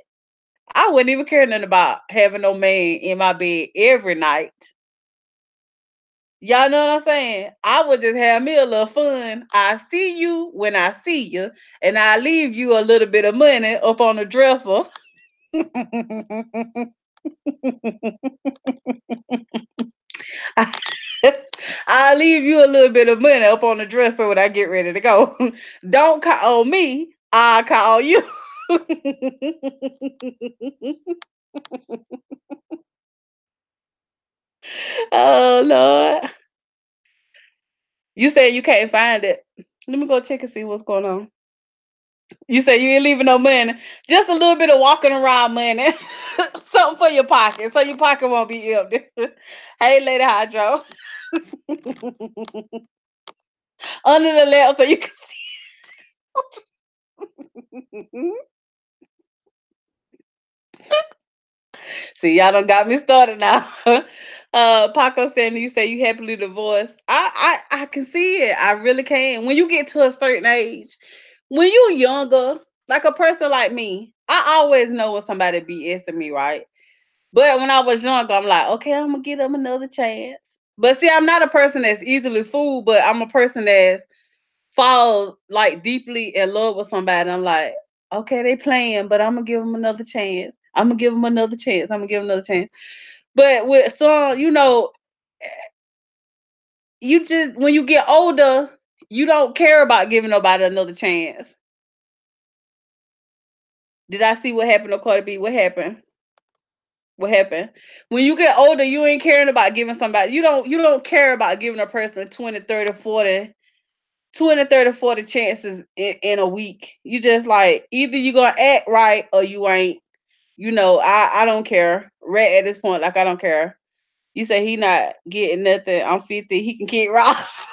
I wouldn't even care nothing about having no man in my bed every night. Y'all know what I'm saying? I would just have me a little fun. I see you when I see you, and I leave you a little bit of money up on the dresser. I'll leave you a little bit of money up on the dresser when I get ready to go. Don't call me. I'll call you. Oh Lord. You said you can't find it. Let me go check and see what's going on. You said you ain't leaving no money. Just a little bit of walking around money. Something for your pocket. So your pocket won't be empty. Hey Lady Hydro. Under the lamp so you can see. See, y'all done got me started now. Paco saying you say you happily divorced. I can see it. I really can. When you get to a certain age, when you younger, like a person like me, I always know when somebody BSing me, right? But when I was younger, I'm like, okay, I'm gonna give them another chance. But see, I'm not a person that's easily fooled, but I'm a person that's falls like deeply in love with somebody. I'm like, okay, they playing, but I'm gonna give them another chance. I'm gonna give them another chance. I'm gonna give them another chance. But with some, you just when you get older, you don't care about giving nobody another chance. Did I see what happened to Cardi B? What happened? What happened? When you get older, you ain't caring about giving somebody. You don't care about giving a person 20, 30, 40 20, 30, 40 chances in a week. You just like either you gonna act right or you ain't. I don't care. Rat at this point, like I don't care. You say he not getting nothing. I'm 50. He can kick rocks.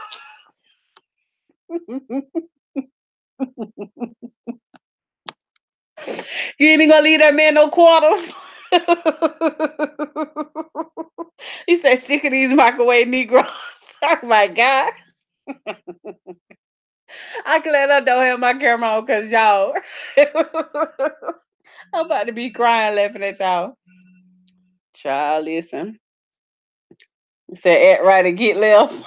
You ain't gonna leave that man no quarters. He said, sick of these microwave Negroes. Oh my God. I glad I don't have my camera on because y'all. I'm about to be crying laughing at y'all. Child, listen. Say act right and get left.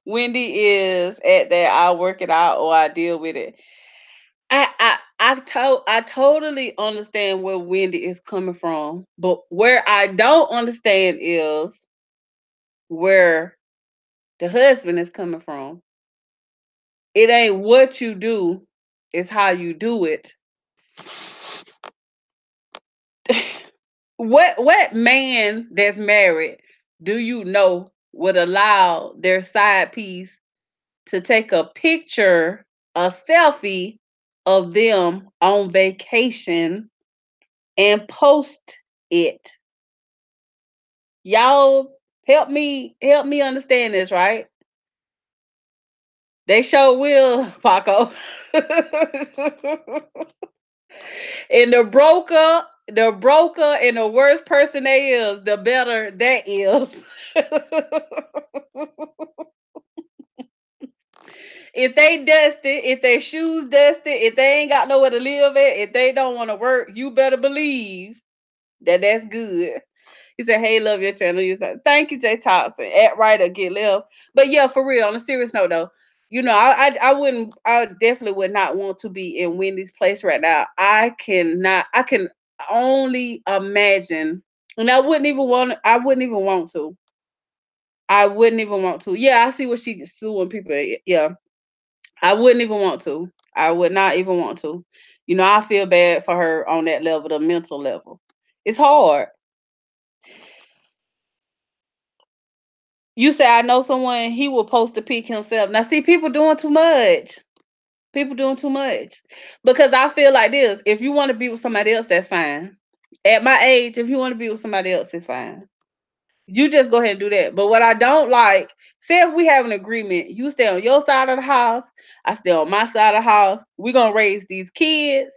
Wendy is at that I'll work it out or I deal with it. I totally understand where Wendy is coming from, but where I don't understand is where the husband is coming from. It ain't what you do, it's how you do it. What man that's married do you know would allow their side piece to take a picture, a selfie of them on vacation and post it? Y'all help me understand this, right? They sure will, Paco. And the broker and the worse person they is, the better that is. If they dusty, if their shoes dusty, if they ain't got nowhere to live at, if they don't want to work, you better believe that that's good. He said, "Hey, love your channel." You said, "Thank you, Jay Thompson." At right or get left. But yeah, for real. On a serious note, though, I wouldn't. I definitely would not want to be in Wendy's place right now. I cannot. I can only imagine, and I wouldn't even want. I wouldn't even want to. I wouldn't even want to. Yeah, I see what she's suing people. Yeah, I wouldn't even want to. I would not even want to. I feel bad for her on that level, the mental level. It's hard. You say I know someone he will post a pic himself. Now see people doing too much. People doing too much. Because I feel like this. If you want to be with somebody else, that's fine. At my age, if you want to be with somebody else, it's fine. You just go ahead and do that. But what I don't like, say if we have an agreement, you stay on your side of the house, I stay on my side of the house. We're gonna raise these kids.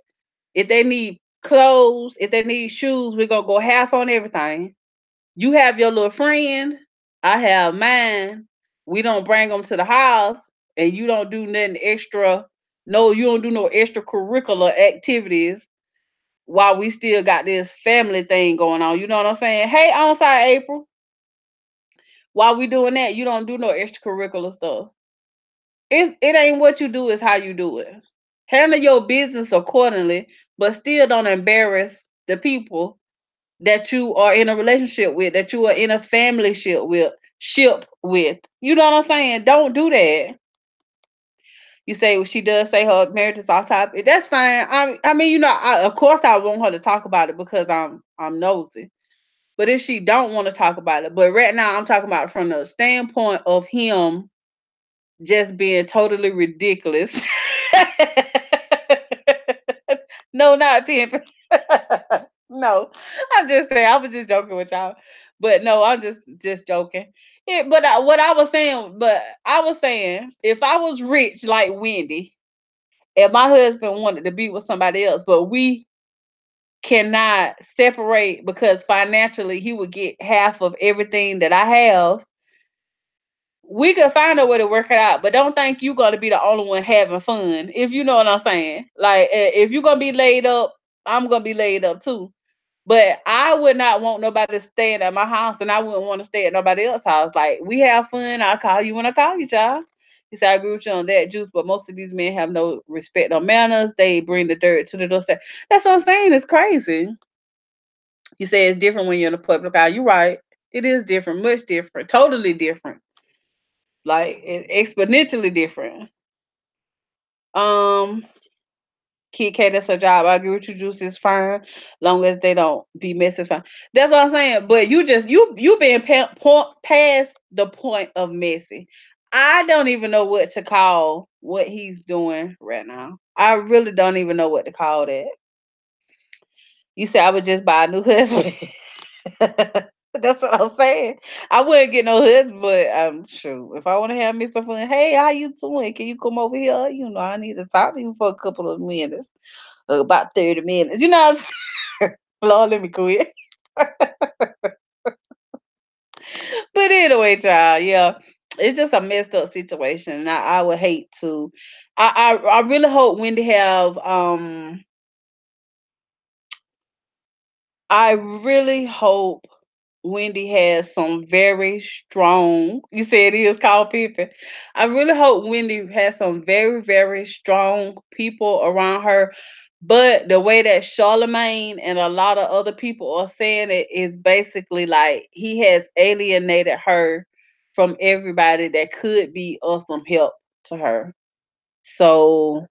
If they need clothes, if they need shoes, we're gonna go half on everything. You have your little friend, I have mine. We don't bring them to the house, and you don't do nothing extra. No, you don't do no extracurricular activities while we still got this family thing going on. You know what I'm saying? Hey, on side April. While we doing that, you don't do no extracurricular stuff. It ain't what you do, is how you do it. Handle your business accordingly, but still don't embarrass the people that you are in a relationship with, that you are in a family ship with. You know what I'm saying? Don't do that. You say she does say her marriage is off topic. That's fine. I mean, of course I want her to talk about it because I'm nosy. But if she don't want to talk about it, but right now I'm talking about from the standpoint of him just being totally ridiculous. No, not pimping. No, I'm just saying. I was just joking with y'all, but no, I'm just joking. But I was saying, if I was rich like Wendy, and my husband wanted to be with somebody else, but we cannot separate because financially he would get half of everything that I have. We could find a way to work it out, but don't think you're gonna be the only one having fun. If you know what I'm saying, like if you're gonna be laid up, I'm gonna be laid up too. But I would not want nobody staying at my house, and I wouldn't want to stay at nobody else's house. Like we have fun. I'll call you when I call you, child. He said, I agree with you on that, Juice, but most of these men have no respect or manners. They bring the dirt to the doorstep. That's what I'm saying. It's crazy. You say it's different when you're in a public eye. You're right. It is different, much different, totally different, like exponentially different. Um, Kid K, that's her job. I agree with you, Juice is fine, long as they don't be messy. It's fine. That's what I'm saying. But you being past the point of messy. I don't even know what to call what he's doing right now. I really don't even know what to call that. You said I would just buy a new husband. That's what I'm saying. I wouldn't get no husband, but sure. If I want to have me some fun, hey, how you doing? Can you come over here? You know, I need to talk to you for a couple of minutes, about 30 minutes. You know, what I'm saying? Lord, let me quit. But anyway, child, yeah, it's just a messed up situation. And I would hate to. I really hope Wendy have I really hope Wendy has some very strong. You said it is called Pippin. I really hope Wendy has some very, very strong people around her. But the way that Charlemagne and a lot of other people are saying it is basically like he has alienated her from everybody that could be of some help to her. So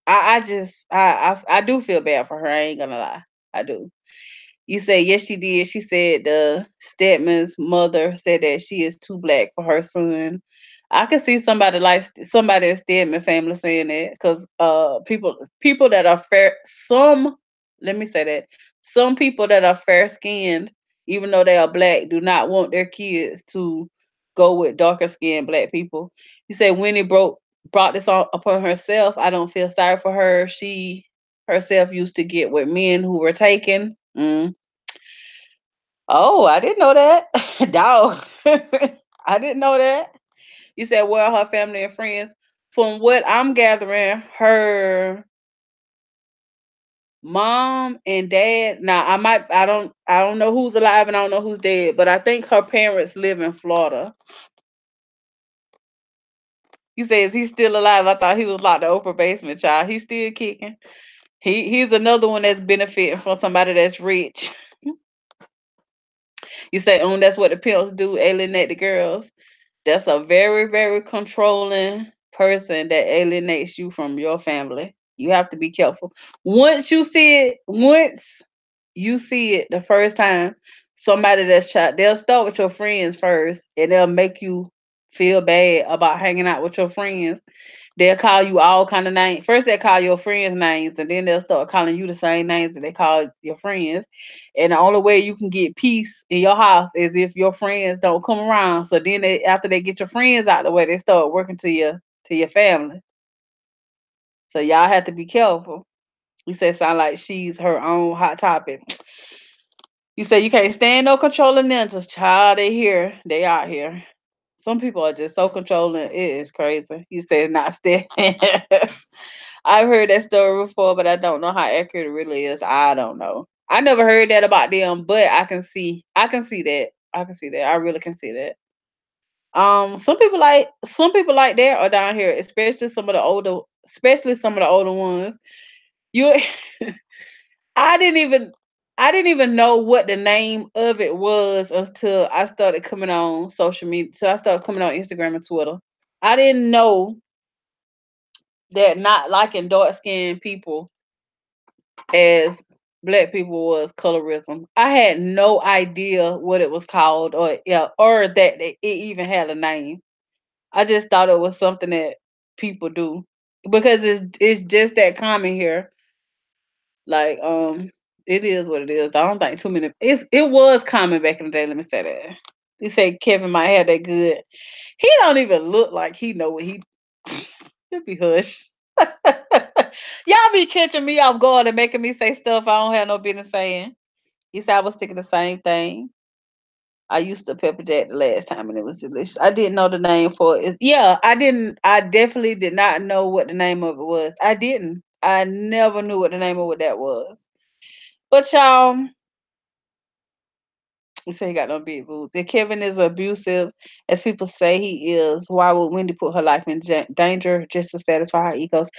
I just I do feel bad for her. I ain't gonna lie. I do. You say yes, she did. She said the Stedman's mother said that she is too black for her son. I can see somebody like somebody in Stedman family saying that because people that are fair, some, let me say that, some people that are fair skinned, even though they are black, do not want their kids to go with darker skinned black people. You say Winnie brought this on upon herself. I don't feel sorry for her. She herself used to get with men who were taken. Oh, I didn't know that. Dog. I didn't know that. You said, well, her family and friends. From what I'm gathering, her mom and dad. Now, I don't know who's alive and I don't know who's dead, but I think her parents live in Florida. You said, is he still alive? I thought he was like the upper basement child. He's still kicking. He's another one that's benefiting from somebody that's rich. You say, that's what the pimps do, alienate the girls. That's a very, very controlling person that alienates you from your family. You have to be careful. Once you see it the first time, somebody that's tried, they'll start with your friends first and they'll make you feel bad about hanging out with your friends. They'll call you all kind of names. First, they call your friends names, and then they'll start calling you the same names that they call your friends. And the only way you can get peace in your house is if your friends don't come around. So then, after they get your friends out the way, they start working to your family. So y'all have to be careful. You say sound like she's her own hot topic. You say you can't stand no controlling ninjas. Child, they here. They out here. Some people are just so controlling. It is crazy. You say it's not steady. I've heard that story before, but I don't know how accurate it really is. I don't know. I never heard that about them, but I can see that. I can see that. I really can see that. Some people like that are down here, especially some of the older ones. You I didn't even I didn't even know what the name of it was until I started coming on social media. So I started coming on Instagram and Twitter. I didn't know that not liking dark skinned people as black people was colorism. I had no idea what it was called or, yeah, or that it even had a name. I just thought it was something that people do because it's just that common here. Like it is what it is. I don't think too many it was common back in the day, let me say that. He said Kevin might have that good. He don't even look like he know what he he'll be hush. Y'all be catching me off guard and making me say stuff I don't have no business saying. He said I was thinking the same thing. I used to pepper jack the last time and it was delicious. I didn't know the name for it. Yeah, I didn't. I definitely did not know what the name of it was. I didn't. I never knew what the name of what that was. But y'all, you say he got no big boots. If Kevin is abusive, as people say he is, why would Wendy put her life in danger just to satisfy her egos?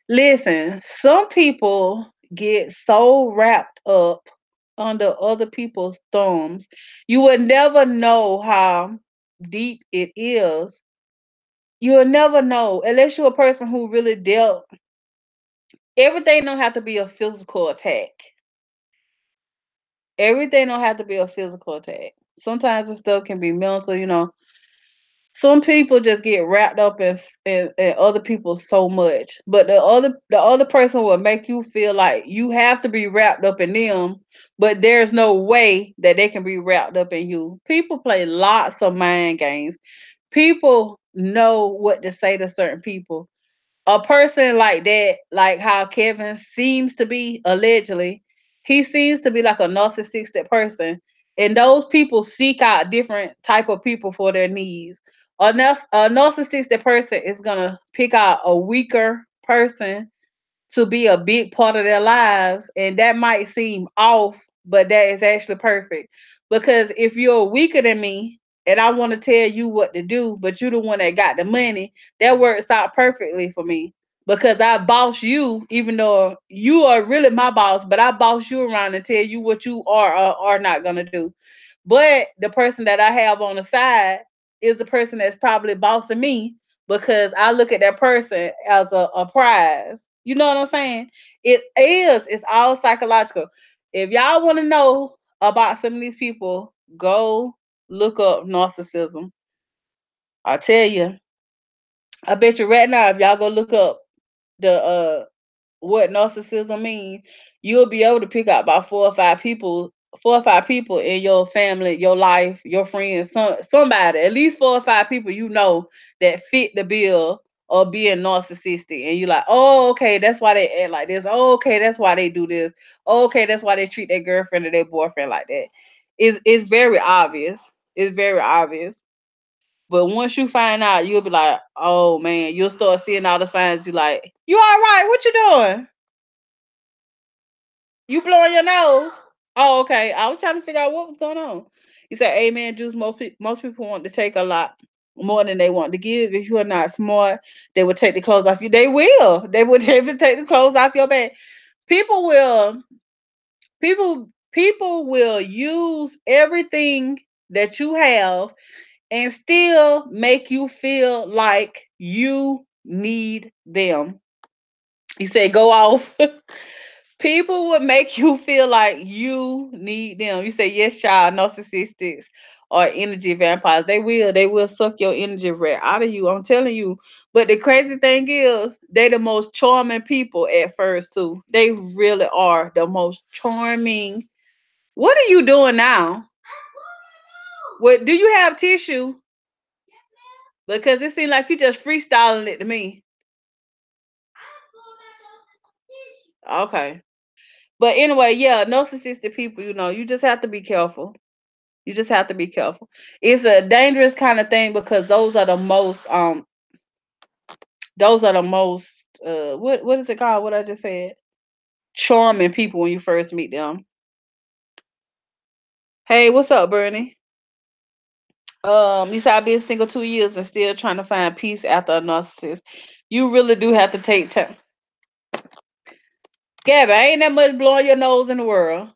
Listen, some people get so wrapped up under other people's thumbs. You would never know how deep it is. You'll never know unless you're a person who really dealt. Everything don't have to be a physical attack. Everything don't have to be a physical attack. Sometimes the stuff can be mental. some people just get wrapped up in other people so much, but the other person will make you feel like you have to be wrapped up in them, but there's no way that they can be wrapped up in you. People play lots of mind games. People know what to say to certain people. A person like that, like how Kevin seems to be allegedly, he seems to be like a narcissistic person, and those people seek out different type of people for their needs. A narcissistic person is gonna pick out a weaker person to be a big part of their lives, and that might seem off, but that is actually perfect. Because if you're weaker than me and I want to tell you what to do, but you're the one that got the money, that works out perfectly for me. Because I boss you, even though you are really my boss, but I boss you around and tell you what you are or are not gonna do. But the person that I have on the side is the person that's probably bossing me, because I look at that person as a prize. You know what I'm saying? It's all psychological. If y'all want to know about some of these people, go look up narcissism. I tell you, I bet you right now, if y'all go look up the what narcissism means, you'll be able to pick out about four or five people in your family, your life, your friends, somebody, at least four or five people you know that fit the bill of being narcissistic. And you're like, oh, okay, that's why they act like this. Oh, okay, that's why they do this. Oh, okay, that's why they treat their girlfriend or their boyfriend like that. It's very obvious. It's very obvious. But once you find out, you'll be like, oh man, you'll start seeing all the signs. You like, you all right? What you doing? You blowing your nose? Oh, okay. I was trying to figure out what was going on. He said, "Amen, Juice. Most people want to take a lot more than they want to give. If you are not smart, they will take the clothes off you. They will. They will definitely take the clothes off your back. People will. People will use everything that you have and still make you feel like you need them." He said, "Go off." People would make you feel like you need them. You say, yes, child, narcissistics or energy vampires. They will. They will suck your energy right out of you. I'm telling you. But the crazy thing is, they the most charming people at first, too. They really are the most charming. What are you doing now? What do you have tissue? Because it seems like you just freestyling it to me. Okay. But anyway, yeah, narcissistic people, you just have to be careful. You just have to be careful. It's a dangerous kind of thing because those are the most what is it called? What I just said? Charming people when you first meet them. Hey, what's up, Bernie? You said I've been single 2 years and still trying to find peace after a narcissist. You really do have to take time. Gabby, ain't that much blowing your nose in the world.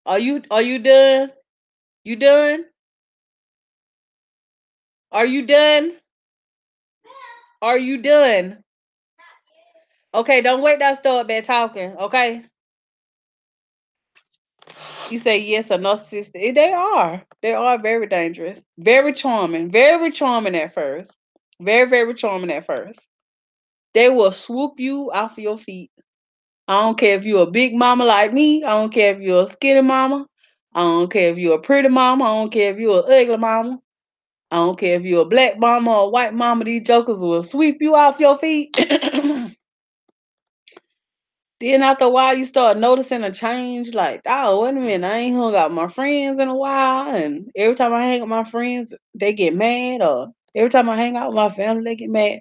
Are you done? You done? Are you done? Are you done? Okay, don't wait that start back talking, okay? You say yes or narcissistic. They are. They are very dangerous. Very charming. Very charming at first. Very, very charming at first. They will swoop you off your feet. I don't care if you're a big mama like me. I don't care if you're a skinny mama. I don't care if you're a pretty mama. I don't care if you're an ugly mama. I don't care if you're a black mama or a white mama. These jokers will sweep you off your feet. Then after a while, you start noticing a change. Like, oh, wait a minute, I ain't hung out with my friends in a while, and every time I hang with my friends, they get mad. Or every time I hang out with my family, they get mad.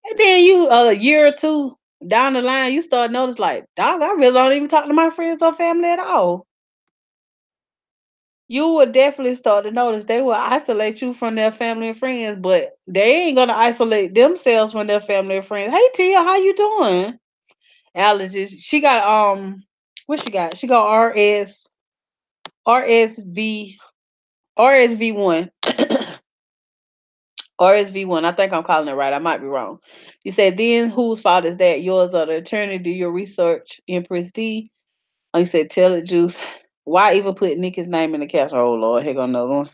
And then you, a year or two down the line, you start notice like, dog, I really don't even talk to my friends or family at all. You will definitely start to notice they will isolate you from their family and friends, but they ain't gonna isolate themselves from their family and friends. Hey Tia, how you doing? Allergies. She got what she got? She got RSV RSV1. RSV1. I think I'm calling it right. I might be wrong. You said then whose fault is that? Yours or the attorney? Do your research, Empress D. Oh, you said tell it juice. Why even put Nicki's name in the caption? Oh Lord, here go another one.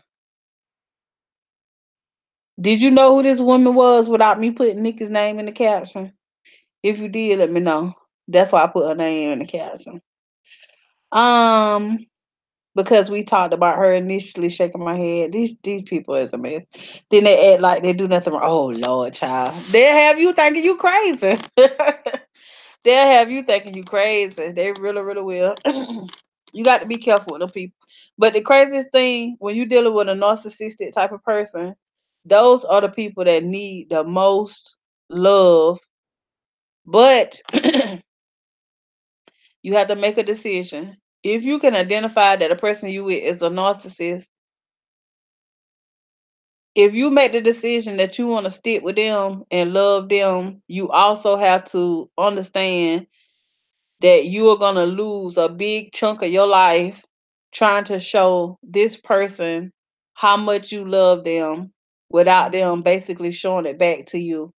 Did you know who this woman was without me putting Nicki's name in the caption? If you did, let me know. That's why I put her name in the caption. Um, because we talked about her initially shaking my head. These people is a mess. Then they act like they do nothing wrong. Oh Lord, child. They'll have you thinking you crazy. They'll have you thinking you crazy. They really, really will. You got to be careful with them people. But the craziest thing when you're dealing with a narcissistic type of person, those are the people that need the most love. But you have to make a decision. If you can identify that the person you with is a narcissist, if you make the decision that you want to stick with them and love them, you also have to understand that you are going to lose a big chunk of your life trying to show this person how much you love them without them basically showing it back to you.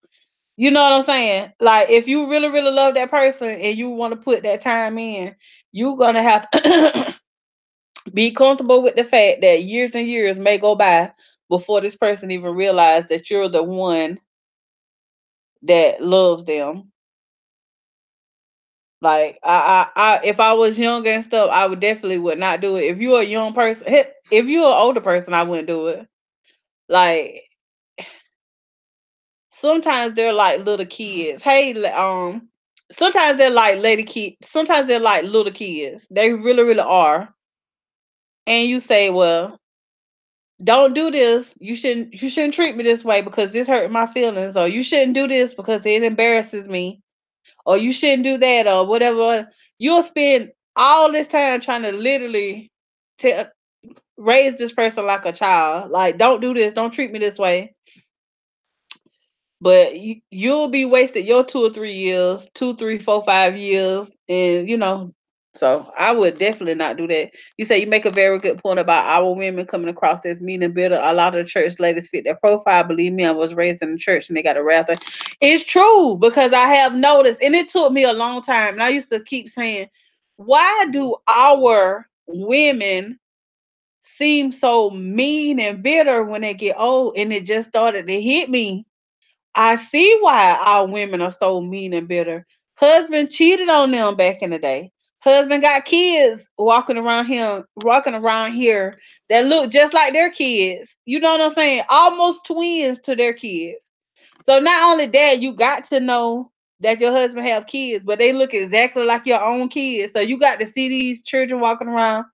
You know what I'm saying? Like if you really, really love that person and you want to put that time in, you're gonna have to be comfortable with the fact that years and years may go by before this person even realize that you're the one that loves them. Like if I was younger and stuff, I would definitely would not do it. If you're a young person, if you're an older person, I wouldn't do it. Like sometimes they're like little kids. Hey, sometimes they're like lady kids. Sometimes they're like little kids. They really, really are. And you say, well, don't do this. You shouldn't treat me this way because this hurt my feelings, or you shouldn't do this because it embarrasses me, or you shouldn't do that, or whatever. You'll spend all this time trying to literally tell raise this person like a child. Like, don't do this, don't treat me this way. But you'll be wasted your 2 or 3 years, 2, 3, 4, 5 years, and So I would definitely not do that. You say you make a very good point about our women coming across as mean and bitter. A lot of the church ladies fit their profile. Believe me, I was raised in the church and they got a rather. It's true because I have noticed, and it took me a long time. And I used to keep saying, why do our women seem so mean and bitter when they get old? And it just started to hit me. I see why our women are so mean and bitter. Husband cheated on them back in the day. Husband got kids walking around here that look just like their kids. You know what I'm saying? Almost twins to their kids. So not only that, you got to know that your husband have kids, but they look exactly like your own kids. So you got to see these children walking around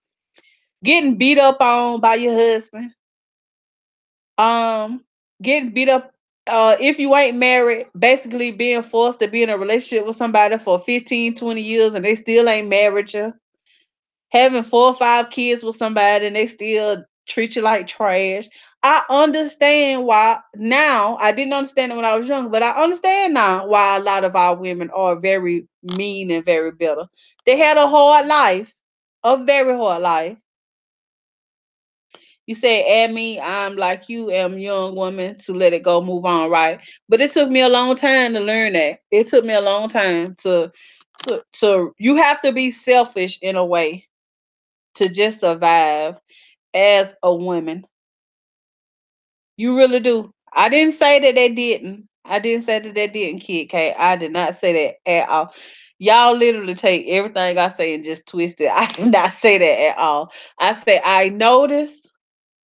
getting beat up on by your husband, um getting beat up, if you ain't married, basically being forced to be in a relationship with somebody for 15, 20 years and they still ain't married you, having 4 or 5 kids with somebody and they still treat you like trash. I understand why now. I didn't understand it when I was young, but I understand now why a lot of our women are very mean and very bitter. They had a hard life, a very hard life. You say, add me, I'm like you am young woman to let it go, move on, right? But it took me a long time to learn that. It took me a long time to you have to be selfish in a way to just survive as a woman. You really do. I didn't say that they didn't. I didn't say that they didn't, Kid K. I did not say that at all. Y'all literally take everything I say and just twist it. I did not say that at all. I say I noticed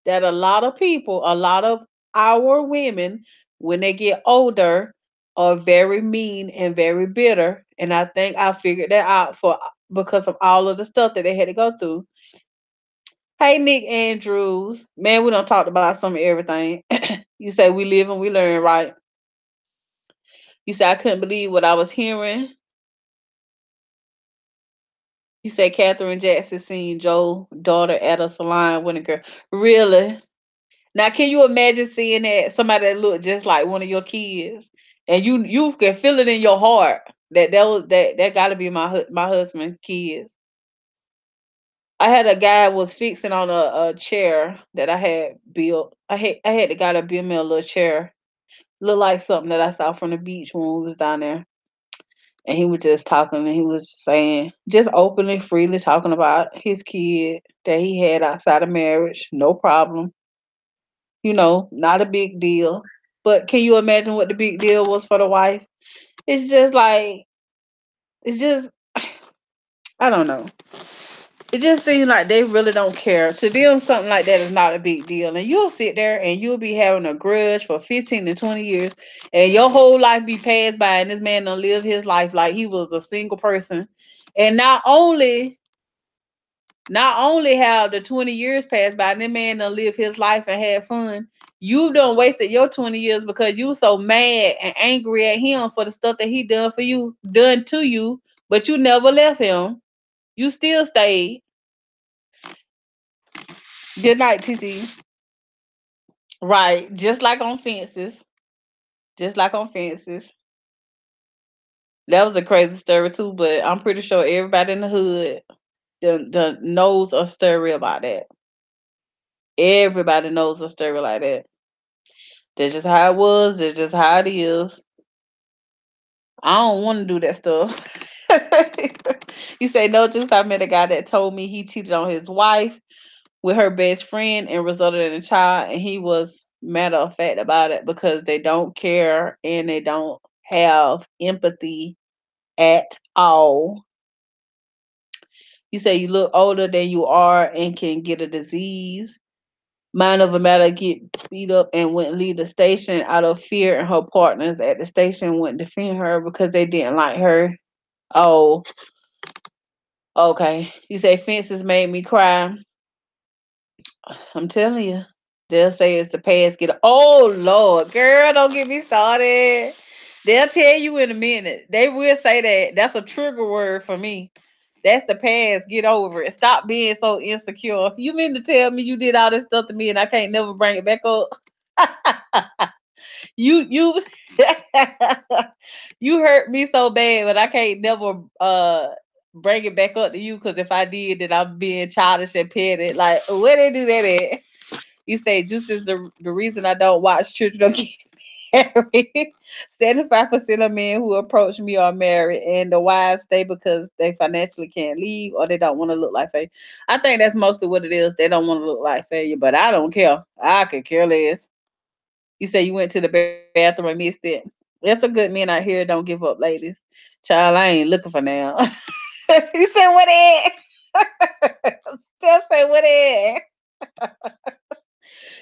that a lot of people, a lot of our women, when they get older, are very mean and very bitter. And I think I figured that out for because of all of the stuff that they had to go through. Hey, Nick Andrews. Man, we done talked about some of everything. You say we live and we learn, right? You say I couldn't believe what I was hearing. You say Catherine Jackson seen Joe's daughter at a salon with a girl. Really? Now, can you imagine seeing that somebody that looked just like one of your kids, and you can feel it in your heart that got to be my husband's kids. I had a guy was fixing on a chair that I had built. I had the guy to build me a little chair, look like something that I saw from the beach when we was down there. and he was just talking, and he was saying, just openly, freely talking about his kid that he had outside of marriage, no problem, not a big deal. But can you imagine what the big deal was for the wife? It's just like, it's just, I don't know. It just seems like they really don't care. To them, something like that is not a big deal. And you'll sit there and you'll be having a grudge for 15 to 20 years, and your whole life be passed by, and this man done live his life like he was a single person. And not only have the 20 years passed by, and this man done live his life and had fun, you done wasted your 20 years because you so mad and angry at him for the stuff that he done to you, but you never left him. You still stayed. Good night, TT. Right, just like on fences. Just like on fences. That was a crazy story too, but I'm pretty sure everybody in the hood the knows a story about that. Everybody knows a story like that. That's just how it was. That's just how it is. I don't want to do that stuff. You say no, just I met a guy that told me he cheated on his wife with her best friend and resulted in a child, and he was matter of fact about it because they don't care and they don't have empathy at all. You say you look older than you are and can get a disease. Mind over matter get beat up and wouldn't leave the station out of fear, and her partners at the station wouldn't defend her because they didn't like her. Oh, okay. You say fences made me cry. I'm telling you. They'll say it's the past. Oh Lord, girl, don't get me started. They'll tell you in a minute. They will say that. That's a trigger word for me. That's the past. Get over it. Stop being so insecure. You mean to tell me you did all this stuff to me and I can't never bring it back up? you you hurt me so bad, but I can't never bring it back up to you, because if I did, then I'm being childish and petty. Like, where they do that at? You say juice is the reason I don't watch children don't get married. 75% of men who approach me are married, and the wives stay because they financially can't leave or they don't want to look like failure. I think that's mostly what it is. They don't want to look like failure, but I don't care. I could care less. You say you went to the bathroom and missed it. That's a good men out here. Don't give up, ladies. Child, I ain't looking for now. You said what it? Steph say what it?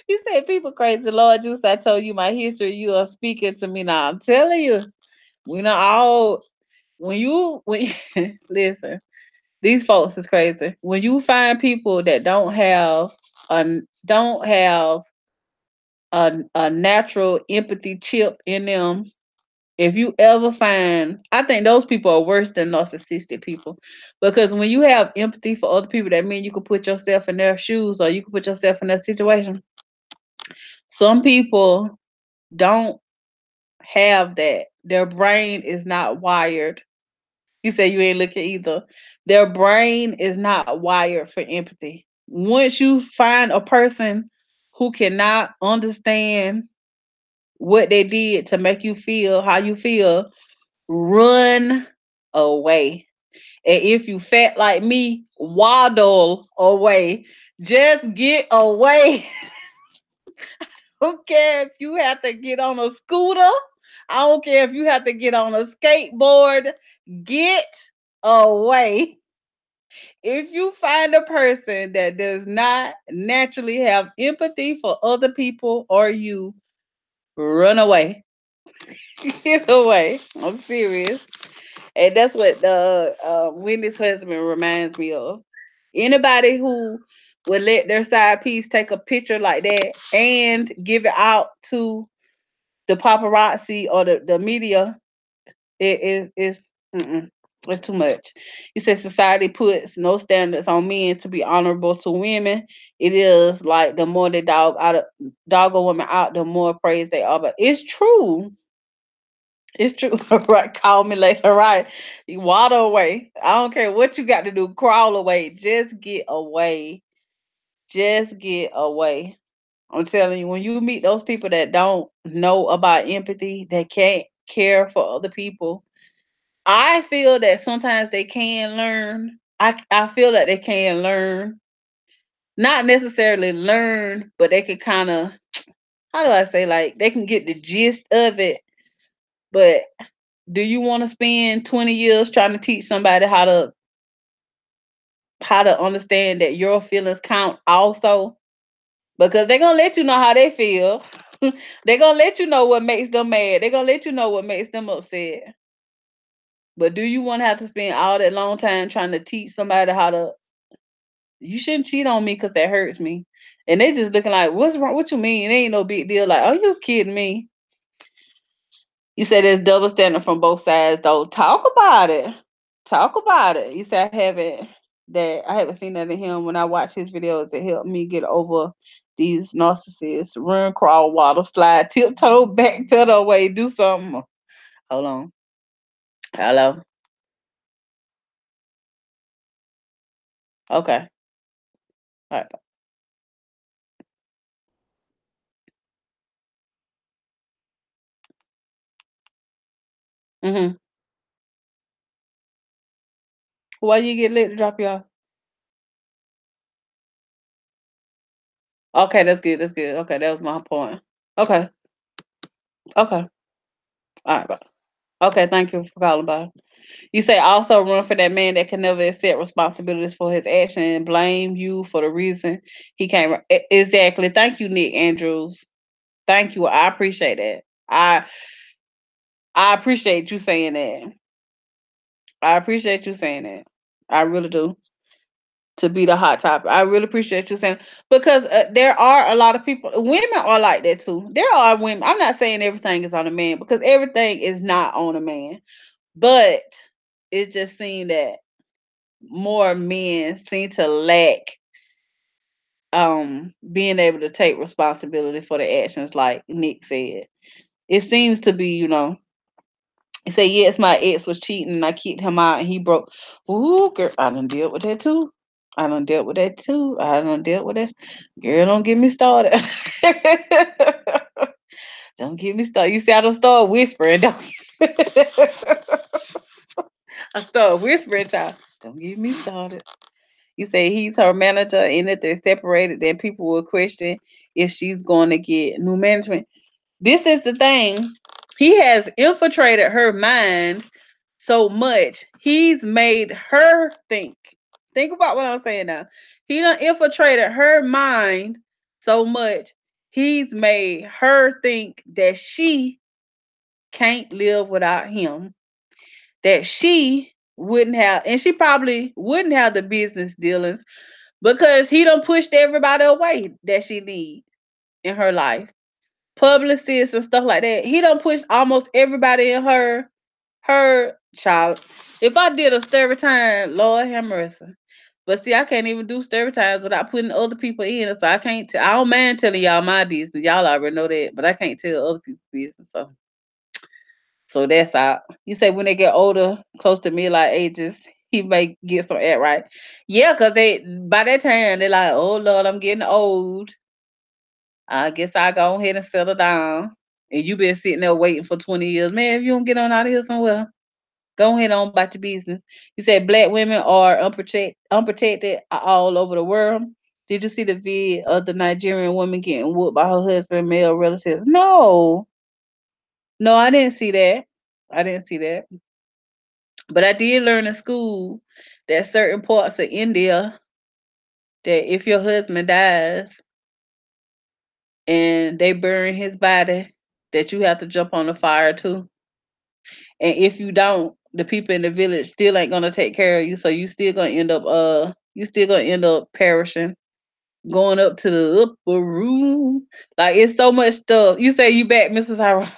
You say people crazy. Lord Juice, I told you my history. You are speaking to me now. I'm telling you, we know all. When listen, these folks is crazy. When you find people that don't have a natural empathy chip in them, if you ever find, I think those people are worse than narcissistic people, because when you have empathy for other people, that means you can put yourself in their shoes or you can put yourself in their situation. Some people don't have that. Their brain is not wired. You say you ain't looking either. Their brain is not wired for empathy. Once you find a person who cannot understand what they did to make you feel how you feel, run away. And if you fat like me, waddle away. Just get away. Don't care if you have to get on a scooter. I don't care if you have to get on a skateboard. Get away. If you find a person that does not naturally have empathy for other people or you, run away. Get away. I'm serious. And that's what the Wendy's husband reminds me of. Anybody who would let their side piece take a picture like that and give it out to the paparazzi or the media, it is it's too much. He said society puts no standards on men to be honorable to women. It is like the more they dog a woman out, the more praise they are. But it's true. It's true. Right. Call me later. Right. You water away. I don't care what you got to do. Crawl away. Just get away. Just get away. I'm telling you, when you meet those people that don't know about empathy, that can't care for other people, I feel that sometimes they can learn. I feel that they can learn, not necessarily learn, but they can kind of, how do I say, like they can get the gist of it. But do you want to spend 20 years trying to teach somebody how to understand that your feelings count also? Because they're gonna let you know how they feel. They're gonna let you know what makes them mad. They're gonna let you know what makes them upset. But do you want to have to spend all that long time trying to teach somebody how to? You shouldn't cheat on me because that hurts me. And they just looking like, what's wrong? What you mean? It ain't no big deal. Like, are you kidding me? You said there's double standard from both sides, though. Talk about it. Talk about it. You said I haven't seen that in him. When I watch his videos, it helped me get over these narcissists. Run, crawl, water, slide, tiptoe, backpedal away, do something. Hold on. Hello. Okay. All right. Mm-hmm. Why you get lit to drop you off? Okay, that's good. That's good. Okay, that was my point. Okay. Okay. All right. Bye. Okay, thank you for calling. Bye. You say also run for that man that can never accept responsibilities for his action and blame you for the reason he can't. Exactly. Thank you, Nick Andrews. Thank you. I appreciate that. I appreciate you saying that. I appreciate you saying that. I really do. To be the hot topic, I really appreciate you saying, because there are a lot of people. Women are like that too. There are women. I'm not saying everything is on a man because everything is not on a man, but it just seemed that more men seem to lack being able to take responsibility for the actions, like Nick said. It seems to be, he said, yes, my ex was cheating and I kicked him out and he broke. Ooh, girl, I done dealt with that too. I done dealt with that too. I done dealt with that. Girl, don't get me started. Don't get me started. You see, I don't start whispering, don't you? I start whispering, child. Don't get me started. You say he's her manager, and if they're separated, then people will question if she's going to get new management. This is the thing. He has infiltrated her mind so much. He's made her think. Think about what I'm saying now. He done infiltrated her mind so much. He's made her think that she can't live without him. That she wouldn't have, and she probably wouldn't have the business dealings because he done pushed everybody away that she need in her life. Publicists and stuff like that. He done pushed almost everybody in her child. If I did a story time, Lord have mercy. But see, I can't even do story times without putting other people in. So I can't I don't mind telling y'all my business. Y'all already know that, but I can't tell other people's business. So that's out. You say when they get older, close to midlife ages, he may get some act right. Yeah, because they by that time they're like, oh Lord, I'm getting old. I guess I go ahead and settle down. And you been sitting there waiting for 20 years. Man, if you don't get on out of here somewhere, go ahead on about your business. You said black women are unprotected all over the world. Did you see the vid of the Nigerian woman getting whooped by her husband, male relatives? No. No, I didn't see that. I didn't see that. But I did learn in school that certain parts of India, that if your husband dies and they bury his body, that you have to jump on the fire too. And if you don't, the people in the village still ain't gonna take care of you. So you still gonna end up perishing, going up to the upper room. Like it's so much stuff. You say you back, Mrs. Howard.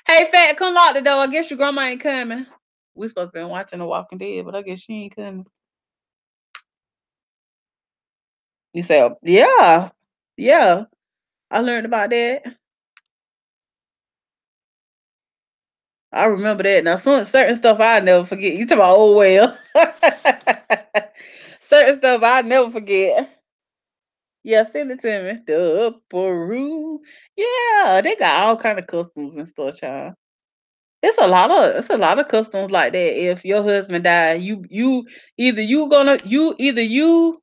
Hey fat, come lock the door. I guess your grandma ain't coming. We supposed to been watching The Walking Dead, but I guess she ain't coming. You say, yeah, yeah. I learned about that. I remember that. Now, certain stuff I never forget. You talk about old well. Certain stuff I never forget. Yeah, send it to me. The upper room. Yeah, they got all kind of customs and stuff, child. It's a lot of customs like that. If your husband died, you either you gonna you either you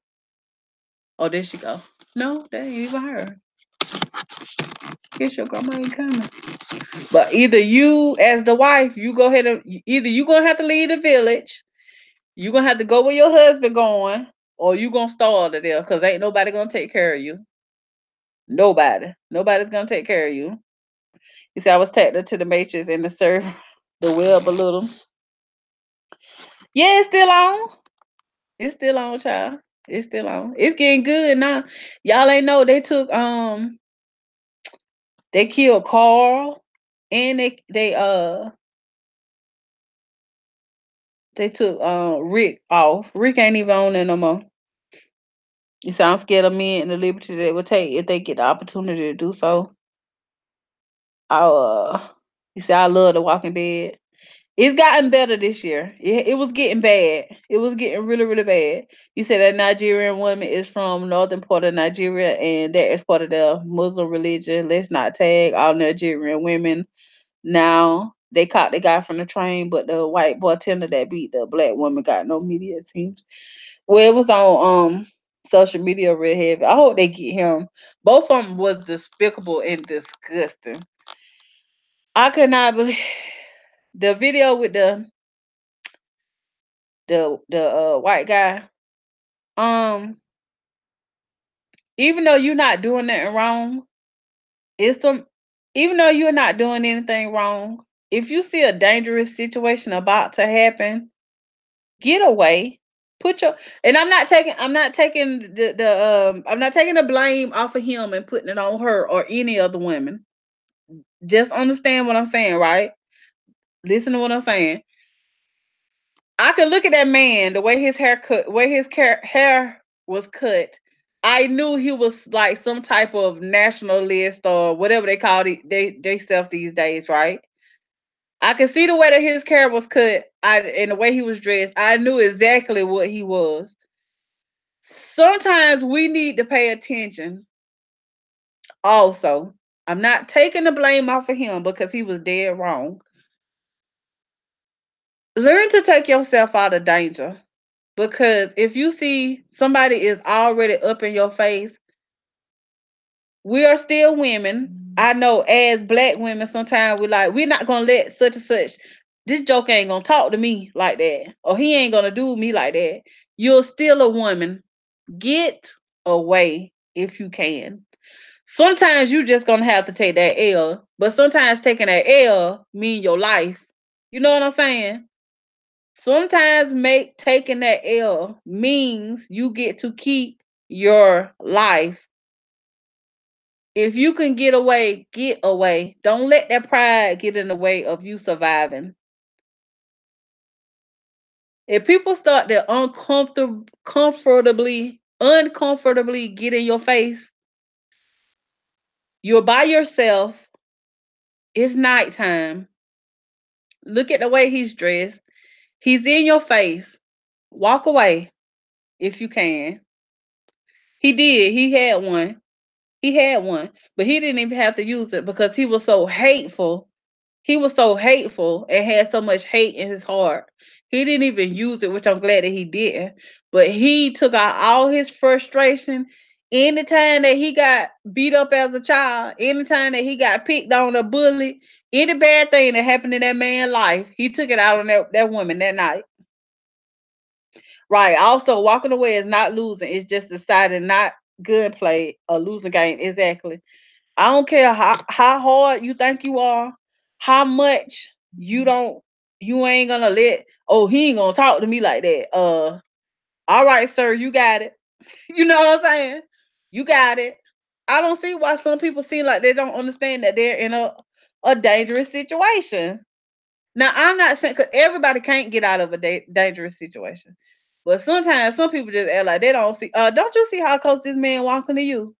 oh there she go. No, that ain't even her. Guess your grandma ain't coming. But either you as the wife, you go ahead and either you gonna have to leave the village, you gonna have to go where your husband going, or you gonna starve to there because ain't nobody gonna take care of you. Nobody. Nobody's gonna take care of you. You see, I was taking her to the matrix and the surf the web a little. Yeah, it's still on. It's still on, child. It's still on. It's getting good now. Y'all ain't know they killed Carl and they took Rick off. Rick ain't even on there no more. You sound scared of men and the liberty they would take if they get the opportunity to do so. I you see, I love The Walking Dead. It's gotten better this year. It was getting bad. It was getting really, really bad. You said that Nigerian woman is from northern part of Nigeria and that is part of the Muslim religion. Let's not tag all Nigerian women. Now they caught the guy from the train, but the white bartender that beat the black woman got no media, it seems. Well, it was on social media real heavy. I hope they get him. Both of them was despicable and disgusting. I could not believe the video with the white guy. Um, even though you're not doing nothing wrong, it's some. Even though you're not doing anything wrong, if you see a dangerous situation about to happen, get away. Put your and I'm not taking the blame off of him and putting it on her or any other women. Just understand what I'm saying, right? Listen to what I'm saying. I could look at that man, the way his hair cut, way his hair was cut. I knew he was like some type of nationalist or whatever they call it. They self these days, right? I could see the way that his hair was cut, and the way he was dressed. I knew exactly what he was. Sometimes we need to pay attention. Also, I'm not taking the blame off of him because he was dead wrong. Learn to take yourself out of danger. Because if you see somebody is already up in your face, we are still women. I know as black women, sometimes we're not gonna let such and such, this joke ain't gonna talk to me like that, or he ain't gonna do me like that. You're still a woman. Get away if you can. Sometimes you just gonna have to take that L, but sometimes taking that L mean your life. You know what I'm saying? Sometimes make taking that L means you get to keep your life. If you can get away, get away. Don't let that pride get in the way of you surviving. If people start to uncomfortably get in your face, you're by yourself. It's nighttime. Look at the way he's dressed. He's in your face. Walk away if you can. He did. He had one. He had one, but he didn't even have to use it because he was so hateful. He was so hateful and had so much hate in his heart. He didn't even use it, which I'm glad that he didn't. But he took out all his frustration. Anytime that he got beat up as a child, anytime that he got picked on or bullied, any bad thing that happened in that man's life, he took it out on that woman that night. Right. Also, walking away is not losing. It's just deciding not gunplay or losing game. Exactly. I don't care how hard you think you are, how much you ain't gonna let, oh, he ain't gonna talk to me like that. All right, sir, you got it. You know what I'm saying? You got it. I don't see why some people seem like they don't understand that they're in a dangerous situation. Now, I'm not saying because everybody can't get out of a dangerous situation, but sometimes some people just act like they don't see. Don't you see how close this man walking to you?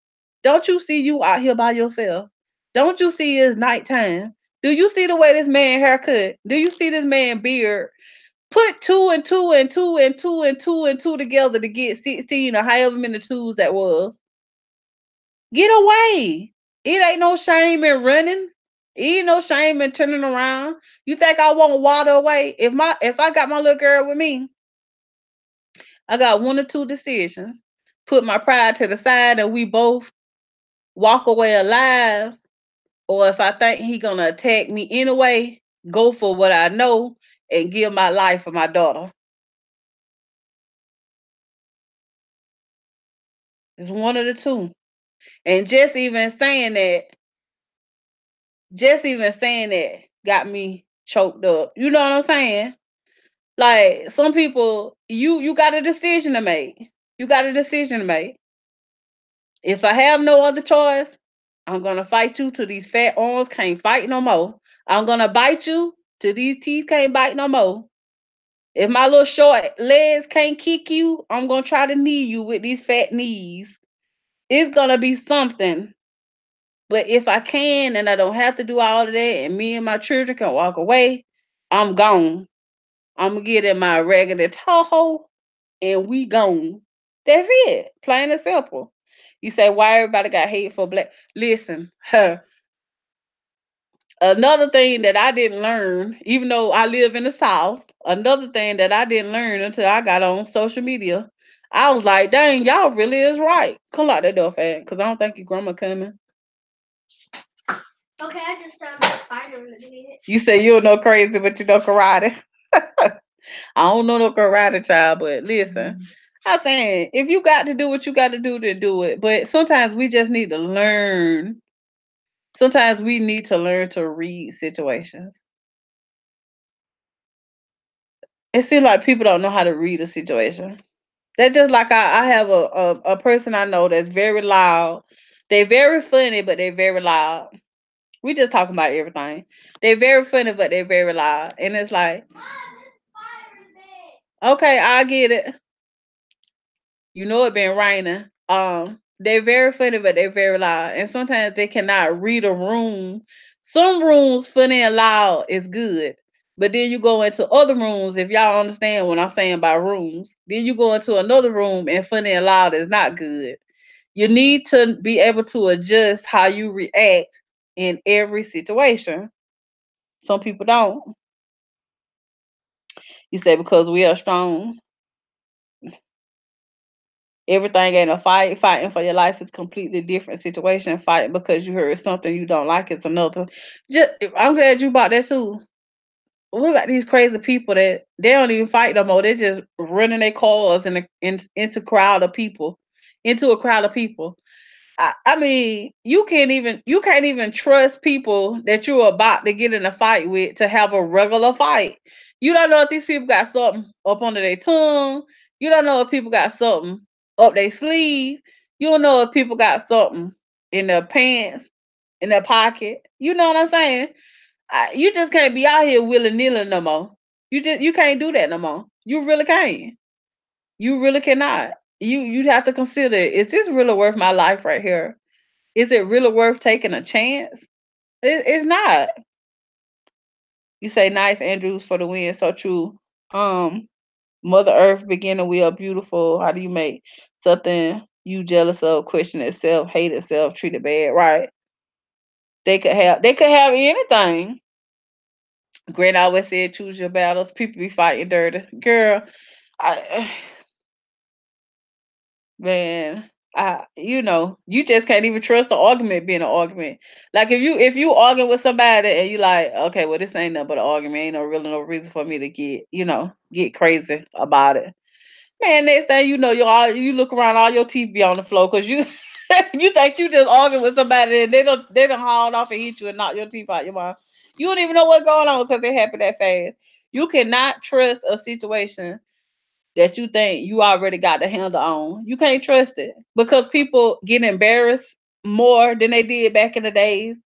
Don't you see you out here by yourself? Don't you see it's nighttime? Do you see the way this man haircut? Do you see this man beard? Put two and two and two and two and two and two together to get 16 or however many twos that was. Get away. It ain't no shame in running. Ain't no shame in turning around. You think I won't water away? If I got my little girl with me, I got one or two decisions. Put my pride to the side and we both walk away alive, or if I think he gonna attack me anyway, go for what I know and give my life for my daughter. It's one of the two. And just even saying that got me choked up. You know what I'm saying? Like some people, you got a decision to make. You got a decision to make. If I have no other choice, I'm gonna fight you till these fat arms can't fight no more. I'm gonna bite you till these teeth can't bite no more. If my little short legs can't kick you, I'm gonna try to knee you with these fat knees. It's gonna be something. But if I can and I don't have to do all of that and me and my children can walk away, I'm gone. I'm gonna get in my regular Tahoe and we gone. That's it. Plain and simple. You say why everybody got hate for black? Listen, another thing that I didn't learn, even though I live in the South, another thing that I didn't learn until I got on social media, I was like, dang, y'all really is right. Come out that door, fat, because I don't think your grandma coming. Okay, I just found a spider in the bed. You say you don't know crazy, but you know karate. I don't know no karate, child, but listen. I'm saying if you got to do what you got to do it. But sometimes we just need to learn. Sometimes we need to learn to read situations. It seems like people don't know how to read a situation. That's just like I have a person I know that's very loud. They're very funny, but they're very loud. We just talking about everything. They're very funny, but they're very loud. And it's like, okay, I get it. You know it been raining. They're very funny, but they're very loud. And sometimes they cannot read a room. Some rooms funny and loud is good. But then you go into other rooms, if y'all understand what I'm saying by rooms, then you go into another room and funny and loud is not good. You need to be able to adjust how you react in every situation. Some people don't. You say because we are strong, everything ain't a fight. Fighting for your life is completely different situation. Fighting because you heard something you don't like is another. Just, I'm glad you brought that too. What about these crazy people that they don't even fight no more? They just running their cars into crowd of people, into a crowd of people. I mean, you can't even trust people that you're about to get in a fight with to have a regular fight. You don't know if these people got something up under their tongue. You don't know if people got something up their sleeve. You don't know if people got something in their pants, in their pocket. You know what I'm saying? You just can't be out here willy nilly no more. You can't do that no more. You really can't. You really cannot. You have to consider, is this really worth my life right here? Is it really worth taking a chance? It's not. You say nice Andrews for the win. So true. Um, Mother Earth beginning, we are beautiful. How do you make something you jealous of, question itself, hate itself, treat it bad? Right. They could have anything. Grant always said choose your battles. People be fighting dirty. Girl, I man, you just can't even trust the argument being an argument. Like if you arguing with somebody and you like, okay, well this ain't nothing but an argument, ain't no reason for me to get crazy about it. Man, next thing you know, you look around, all your teeth be on the floor because you you think you just arguing with somebody and they don't hauled off and hit you and knock your teeth out your mouth. You don't even know what's going on because it happened that fast. You cannot trust a situation that you think you already got the handle on. You can't trust it because people get embarrassed more than they did back in the days.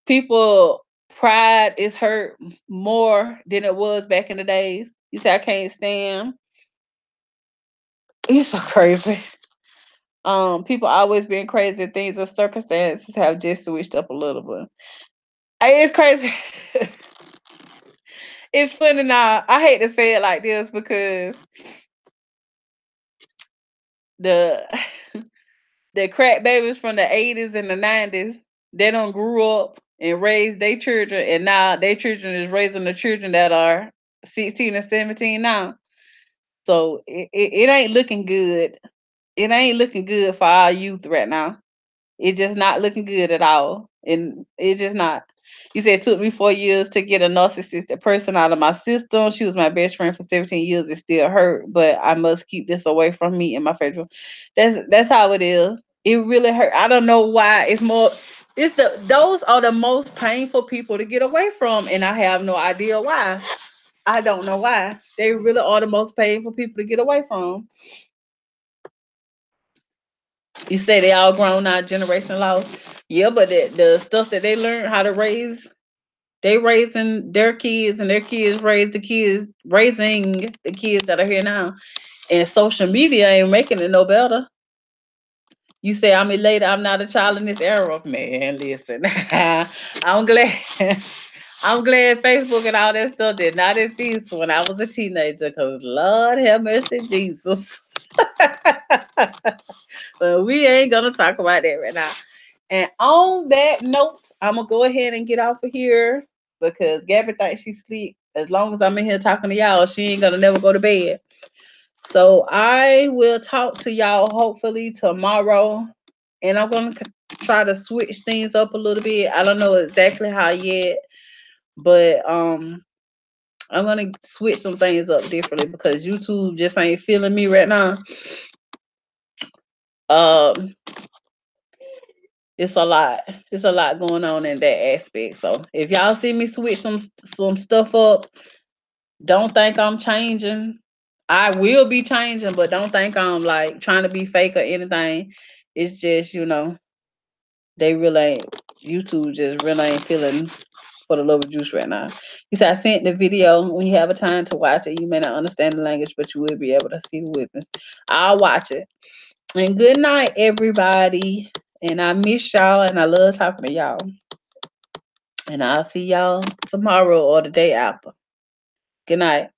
People pride is hurt more than it was back in the days. You say I can't stand. You're so crazy. People always being crazy. Things and circumstances have just switched up a little bit. It's crazy. It's funny now. I hate to say it like this because the the crack babies from the 80s and the 90s, they don't grew up and raise their children, and now their children is raising the children that are 16 and 17 now. So it ain't looking good. It ain't looking good for our youth right now. It's just not looking good at all. And it's just not. You said it took me 4 years to get a narcissistic person out of my system. She was my best friend for 17 years. It still hurt, but I must keep this away from me and my federal. That's how it is. It really hurt. I don't know why. It's those are the most painful people to get away from, and I have no idea why. I don't know why. They really are the most painful people to get away from. You say they all grown now, generation lost. Yeah, but the stuff that they learn how to raise, they raising their kids, and their kids raise the kids, raising the kids that are here now. And social media ain't making it no better. You say I'm elated, I'm not a child in this era. Man, listen. I'm glad I'm glad Facebook and all that stuff did not exist when I was a teenager, because Lord have mercy, Jesus. But we ain't gonna talk about that right now. And on that note, I'm gonna go ahead and get off of here because Gabby thinks she sleep. As long as I'm in here talking to y'all, she ain't gonna never go to bed. So I will talk to y'all hopefully tomorrow, and I'm gonna try to switch things up a little bit. I don't know exactly how yet, but I'm gonna switch some things up differently because YouTube just ain't feeling me right now. Um, it's a lot. It's a lot going on in that aspect. So if y'all see me switch some stuff up, don't think I'm changing. I will be changing, but don't think I'm like trying to be fake or anything. It's just, they really ain't YouTube just really ain't feeling for the love of juice right now. He said I sent the video. When you have a time to watch it, you may not understand the language, but you will be able to see the weapons. I'll watch it. And good night, everybody. And I miss y'all, and I love talking to y'all. And I'll see y'all tomorrow or the day after. Good night.